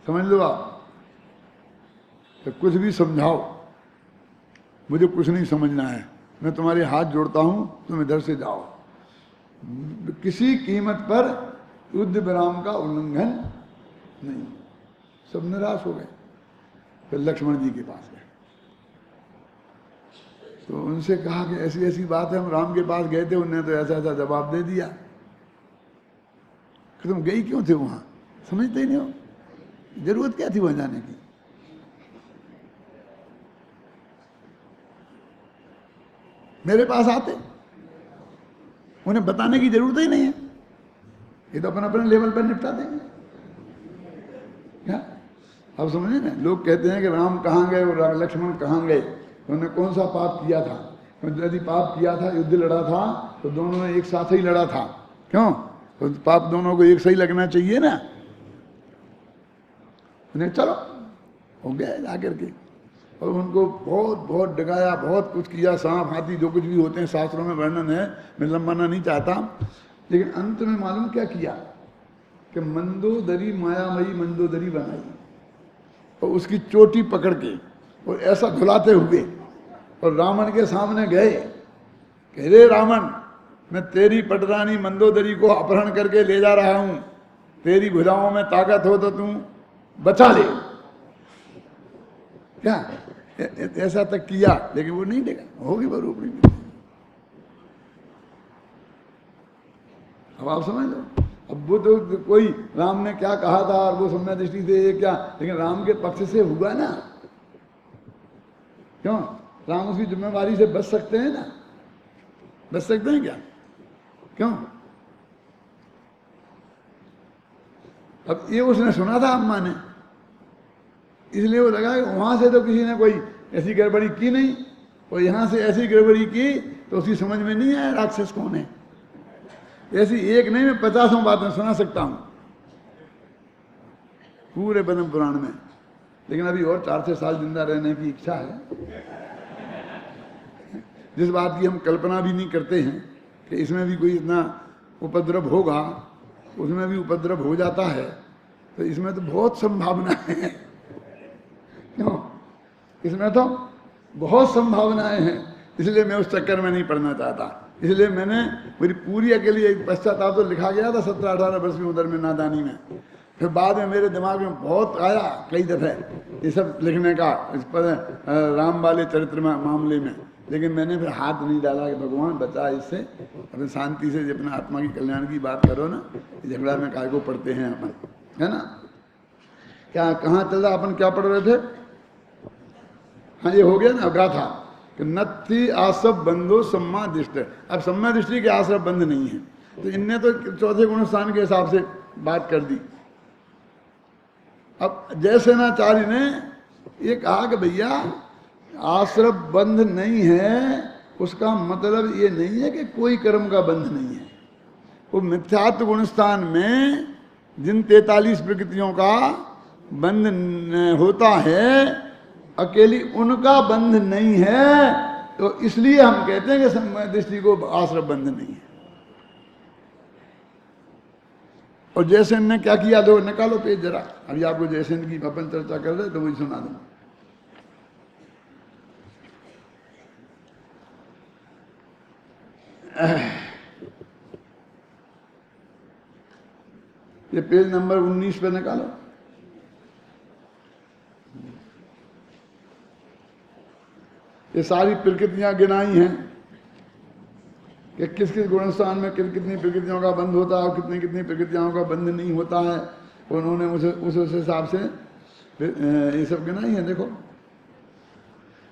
समझ लो आप। तो कुछ भी समझाओ, मुझे कुछ नहीं समझना है, मैं तुम्हारे हाथ जोड़ता हूं, तुम इधर से जाओ। किसी कीमत पर युद्ध विराम का उल्लंघन नहीं। सब निराश हो गए। फिर लक्ष्मण जी के पास गए तो उनसे कहा कि ऐसी ऐसी बात है, हम राम के पास गए थे, उन्होंने तो ऐसा ऐसा जवाब दे दिया कि तुम गई क्यों थे वहां, समझते ही नहीं हो, जरूरत क्या थी वहां जाने की। मेरे पास आते, उन्हें बताने की जरूरत ही नहीं है, ये तो अपना अपने लेवल पर निपटा देंगे। क्या अब समझे ना? लोग कहते हैं कि राम कहाँ गए और लक्ष्मण कहाँ गए, उन्होंने कौन सा पाप किया था। यदि पाप किया था, युद्ध लड़ा था, तो दोनों ने एक साथ ही लड़ा था। क्यों? तो पाप दोनों को एक सही लगना चाहिए ना। उन्हें चलो हो गया जाकर के, और उनको बहुत बहुत डगाया, बहुत कुछ किया, सांप हाथी जो कुछ भी होते हैं शास्त्रों में वर्णन है, मैं लंबाना नहीं चाहता। लेकिन अंत में मालूम क्या किया कि मंदोदरी, मायामयी मंदोदरी बनाई और उसकी चोटी पकड़ के और ऐसा धुलाते हुए और रावण के सामने गए कि रे रावण, मैं तेरी पटरानी मंदोदरी को अपहरण करके ले जा रहा हूं, तेरी भुजाओं में ताकत हो तो तू बचा ले। क्या ऐसा तक किया, लेकिन वो नहीं देगा, होगी बरूपरी। अब आप समझ लो, अब वो तो कोई राम ने क्या कहा था और वो सम्य दृष्टि से क्या, लेकिन राम के पक्ष से हुआ ना। क्यों? राम उसकी जिम्मेवारी से बच सकते हैं ना, बच सकते हैं क्या? क्यों? अब ये उसने सुना था अम्मा ने, इसलिए वो लगा कि वहां से तो किसी ने कोई ऐसी गड़बड़ी की नहीं, और यहां से ऐसी गड़बड़ी की तो उसकी समझ में नहीं आया राक्षस कौन है। ऐसी एक नहीं, मैं 50 बातें सुना सकता हूं पूरे पद्म पुराण में। लेकिन अभी और 4-6 साल जिंदा रहने की इच्छा है, जिस बात की हम कल्पना भी नहीं करते हैं कि इसमें भी कोई इतना उपद्रव होगा, उसमें भी उपद्रव हो जाता है, तो इसमें तो बहुत संभावना है। क्यों? इसमें तो बहुत संभावनाएं हैं, इसलिए मैं उस चक्कर में नहीं पड़ना चाहता। इसलिए मैंने, मेरी पूरी अकेली एक पश्चाताप तो लिखा गया था 17-18 वर्ष में उधर में नादानी में। फिर बाद में मेरे दिमाग में बहुत आया कई दफे ये सब लिखने का, इस पर राम वाले चरित्र मामले में, लेकिन मैंने फिर हाथ नहीं डाला कि भगवान बचा इससे, अपने शांति से अपने आत्मा की कल्याण की बात करो ना, झगड़ा में काय को पढ़ते हैं अपन, है ना। क्या कहाँ चल रहा, अपन क्या पढ़ रहे थे? हाँ ये हो गया ना गाथा कि नत्थी आसव बंधो सम्मा दृष्टि। अब सम्मा दृष्टि के आश्रव बंध नहीं है, तो इनने तो चौथे गुण स्थान के हिसाब से बात कर दी। अब जयसेनाचार्य ने ये कहा कि भैया आश्रव बंध नहीं है, उसका मतलब ये नहीं है कि कोई कर्म का बंध नहीं है। वो मिथ्यात्व गुण स्थान में जिन 43 प्रकृतियों का बंध होता है, अकेली उनका बंध नहीं है, तो इसलिए हम कहते हैं कि समय दृष्टि को आश्रय बंध नहीं है। और जयसेन ने क्या किया, दो निकालो पेज जरा, अभी आपको जयसेन की अपन चर्चा कर रहे तो वही सुना दूं। ये पेज नंबर 19 पे निकालो। ये सारी प्रकृतियां गिनाई हैं कि किस किस गुणस्थान में कितनी प्रकृतियों का बंध होता है और कितनी कितनी प्रकृतियों का बंध नहीं होता है। उन्होंने उस हिसाब से ये सब गिनाई है। देखो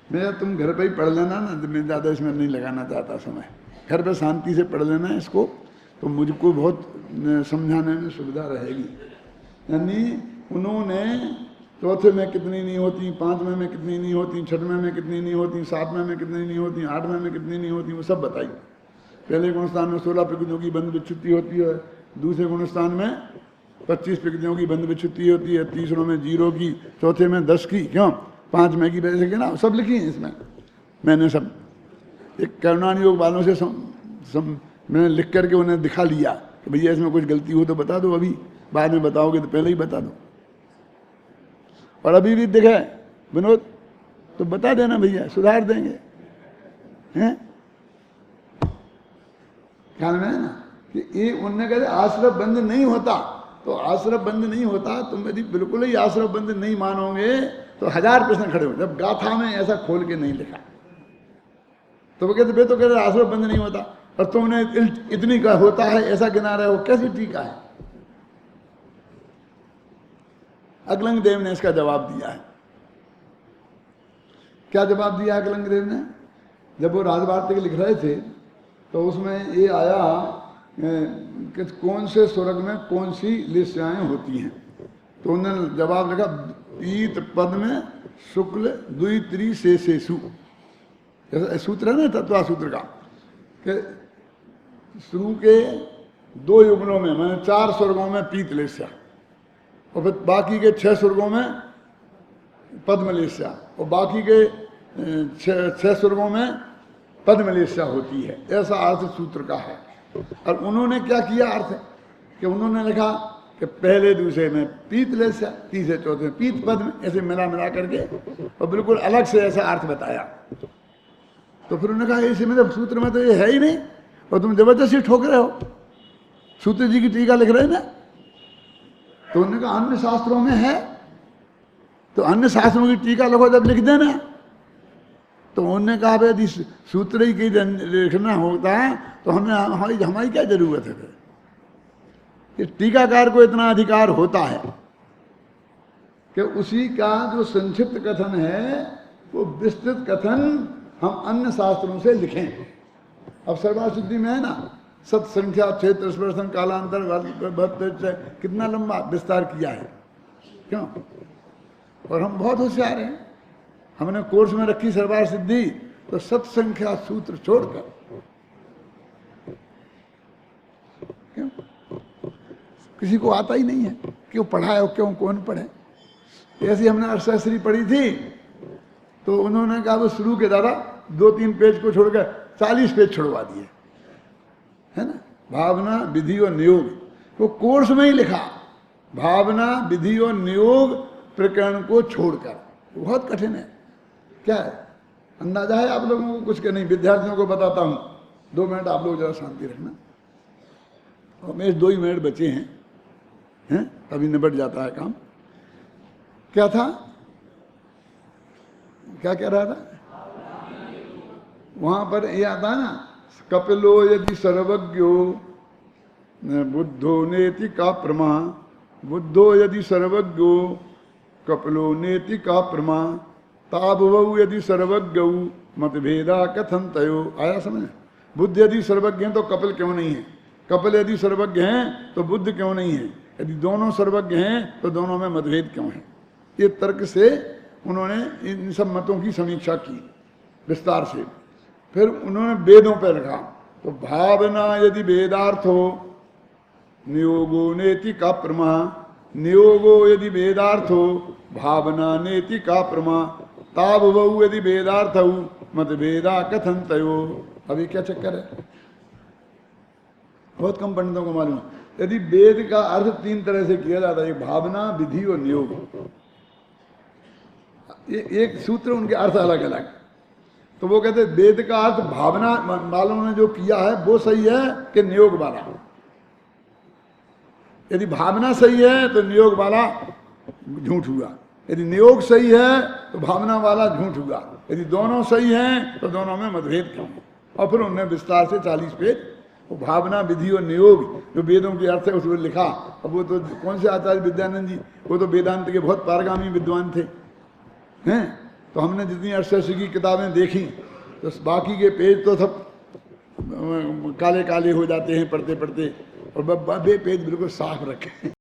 मेरा तुम घर पे ही पढ़ लेना ना, तो मैं ज़्यादा इसमें नहीं लगाना चाहता समय, घर पे शांति से पढ़ लेना इसको, तो मुझको बहुत समझाने में सुविधा रहेगी। यानी उन्होंने चौथे में कितनी नहीं होती, पांचवें में कितनी नहीं होती, छठवें में कितनी नहीं होती, सातवें में कितनी नहीं होती, आठवें में कितनी नहीं होती, वो सब बताई। पहले गुणस्थान में 16 प्रकृतियों की बंध विच्छुत्ति होती है, दूसरे गुणस्थान में 25 प्रकृतियों की बंध विच्छुत्ति होती है, तीसरों में 0 की, चौथे में 10 की, क्यों 5 में की वजह से ना सब लिखी है इसमें। मैंने सब एक करुणान योग वालों से मैंने लिख करके उन्हें दिखा लिया कि भैया इसमें कुछ गलती हो तो बता दो, अभी बाद में बताओगे तो पहले ही बता दो। और अभी भी दिखे विनोद तो बता देना भैया, सुधार देंगे। हैं ख्याल में है ना कि ये उनने कहते आश्रय बंद नहीं होता, तो आश्रय बंद नहीं होता, तुम यदि बिल्कुल ही आश्रय बंद नहीं मानोगे तो 1000 प्रश्न खड़े हो। जब गाथा में ऐसा खोल के नहीं लिखा तो वो कहते तो कहते आश्रय बंद नहीं होता, और तुमने इतनी का होता है ऐसा गिना रहे हो, कैसी टीका है। अकलंग देव ने इसका जवाब दिया है। क्या जवाब दिया अकलंग देव ने? जब वो राजवार्तिक लिख रहे थे तो उसमें ये आया कि कौन से स्वर्ग में कौन सी लिस्याएं होती हैं, तो उन्होंने जवाब लिखा पीत पद में शुक्ल द्वित्री शेषेषु। जैसा सूत्र है ना तत्वा सूत्र का, कि शुरू के 2 युगलों में मैंने 4 स्वर्गों में पीत लेस्या, और फिर बाकी के 6 स्वर्गों में पद्मलेस्या, और बाकी के 6 स्वर्गों में पद्मलेस्या होती है। ऐसा अर्थ सूत्र का है। और उन्होंने क्या किया अर्थ कि उन्होंने लिखा कि पहले दूसरे में पीतलेस्या, तीसरे चौथे में पीत पद्म, ऐसे मिला करके और बिल्कुल अलग से ऐसा अर्थ बताया। तो फिर उन्होंने कहा इसी में तो सूत्र में तो ये है ही नहीं, और तुम जबरदस्ती ठोक रहे हो, सूत्र जी की टीका लिख रहे हैं ना। तो उन्होंने कहा अन्य शास्त्रों में है, तो अन्य शास्त्रों की टीका लिखो, जब लिख देना। तो उन्होंने कहा भाई यदि सूत्र ही की लिखना होता है तो हमारी क्या जरूरत है। फिर टीकाकार को इतना अधिकार होता है कि उसी का जो संक्षिप्त कथन है वो विस्तृत कथन हम अन्य शास्त्रों से लिखें। अब सर्वासिद्धि में है ना, सत संख्या क्षेत्र स्पर्शन कालांतर कितना लंबा विस्तार किया है, क्यों? और हम बहुत होशियार हैं, हमने कोर्स में रखी सर्वार सिद्धि, तो सत संख्या सूत्र छोड़कर, क्यों? किसी को आता ही नहीं है, क्यों पढ़ाए हो, क्यों कौन पढ़े। ऐसी हमने अर्थशास्त्री पढ़ी थी, तो उन्होंने कहा वो शुरू के द्वारा 2-3 पेज को छोड़कर 40 पेज छुड़वा दिए, है ना। भावना विधि और नियोग, वो कोर्स में ही लिखा, भावना विधि और नियोग प्रकरण को छोड़कर। बहुत कठिन है। क्या है अंदाजा है आप लोगों को? कुछ के नहीं, विद्यार्थियों को बताता हूं। 2 मिनट आप लोग जरा शांति रखना, और मेरे 2 ही मिनट बचे हैं, अभी निबट जाता है काम। क्या था, क्या कह रहा था? वहां पर ये आता है ना, कपिलो यदि सर्वज्ञो बुद्धो नेति का प्रमा, बुद्धो यदि सर्वज्ञो कपिलो नेति का प्रमा, ताभवौ यदि सर्वज्ञौ मतभेदा कथन तयो। आया समझ? बुद्ध यदि सर्वज्ञ हैं तो कपिल क्यों नहीं है, कपिल यदि सर्वज्ञ हैं तो बुद्ध क्यों नहीं है, यदि दोनों सर्वज्ञ हैं तो दोनों में मतभेद क्यों है। ये तर्क से उन्होंने इन सब मतों की समीक्षा की विस्तार से। फिर उन्होंने वेदों पर रखा, तो भावना यदि वेदार्थ हो नियोगो नेति का प्रमा, नियोगो यदि वेदार्थ हो भावना नेति का प्रमा, ताब बहु यदि वेदार्थ मत वेदा कथन तयो। अभी क्या चक्कर है, बहुत कम पंडितों को मालूम है। यदि वेद का अर्थ तीन तरह से किया जाता है, एक भावना, विधि और नियोग। एक सूत्र उनके अर्थ अलग अलग, तो वो कहते वेद का अर्थ भावना वालों ने जो किया है वो सही है कि नियोग वाला। यदि भावना सही है तो नियोग वाला झूठ हुआ, यदि नियोग सही है तो भावना वाला झूठ हुआ, यदि दोनों सही हैं तो दोनों में मतभेद क्यों। और फिर उन्होंने विस्तार से 40 पेज वो भावना, विधि और नियोग जो वेदों के अर्थ है उसमें लिखा। अब वो तो कौन से आचार्य विद्यानंद जी, वो तो वेदांत के बहुत पारगामी विद्वान थे हैं। तो हमने जितनी अर्थशास्त्र की किताबें देखी तो बाकी के पेज तो सब काले काले हो जाते हैं पढ़ते पढ़ते, और बे पेज बिल्कुल साफ रखे।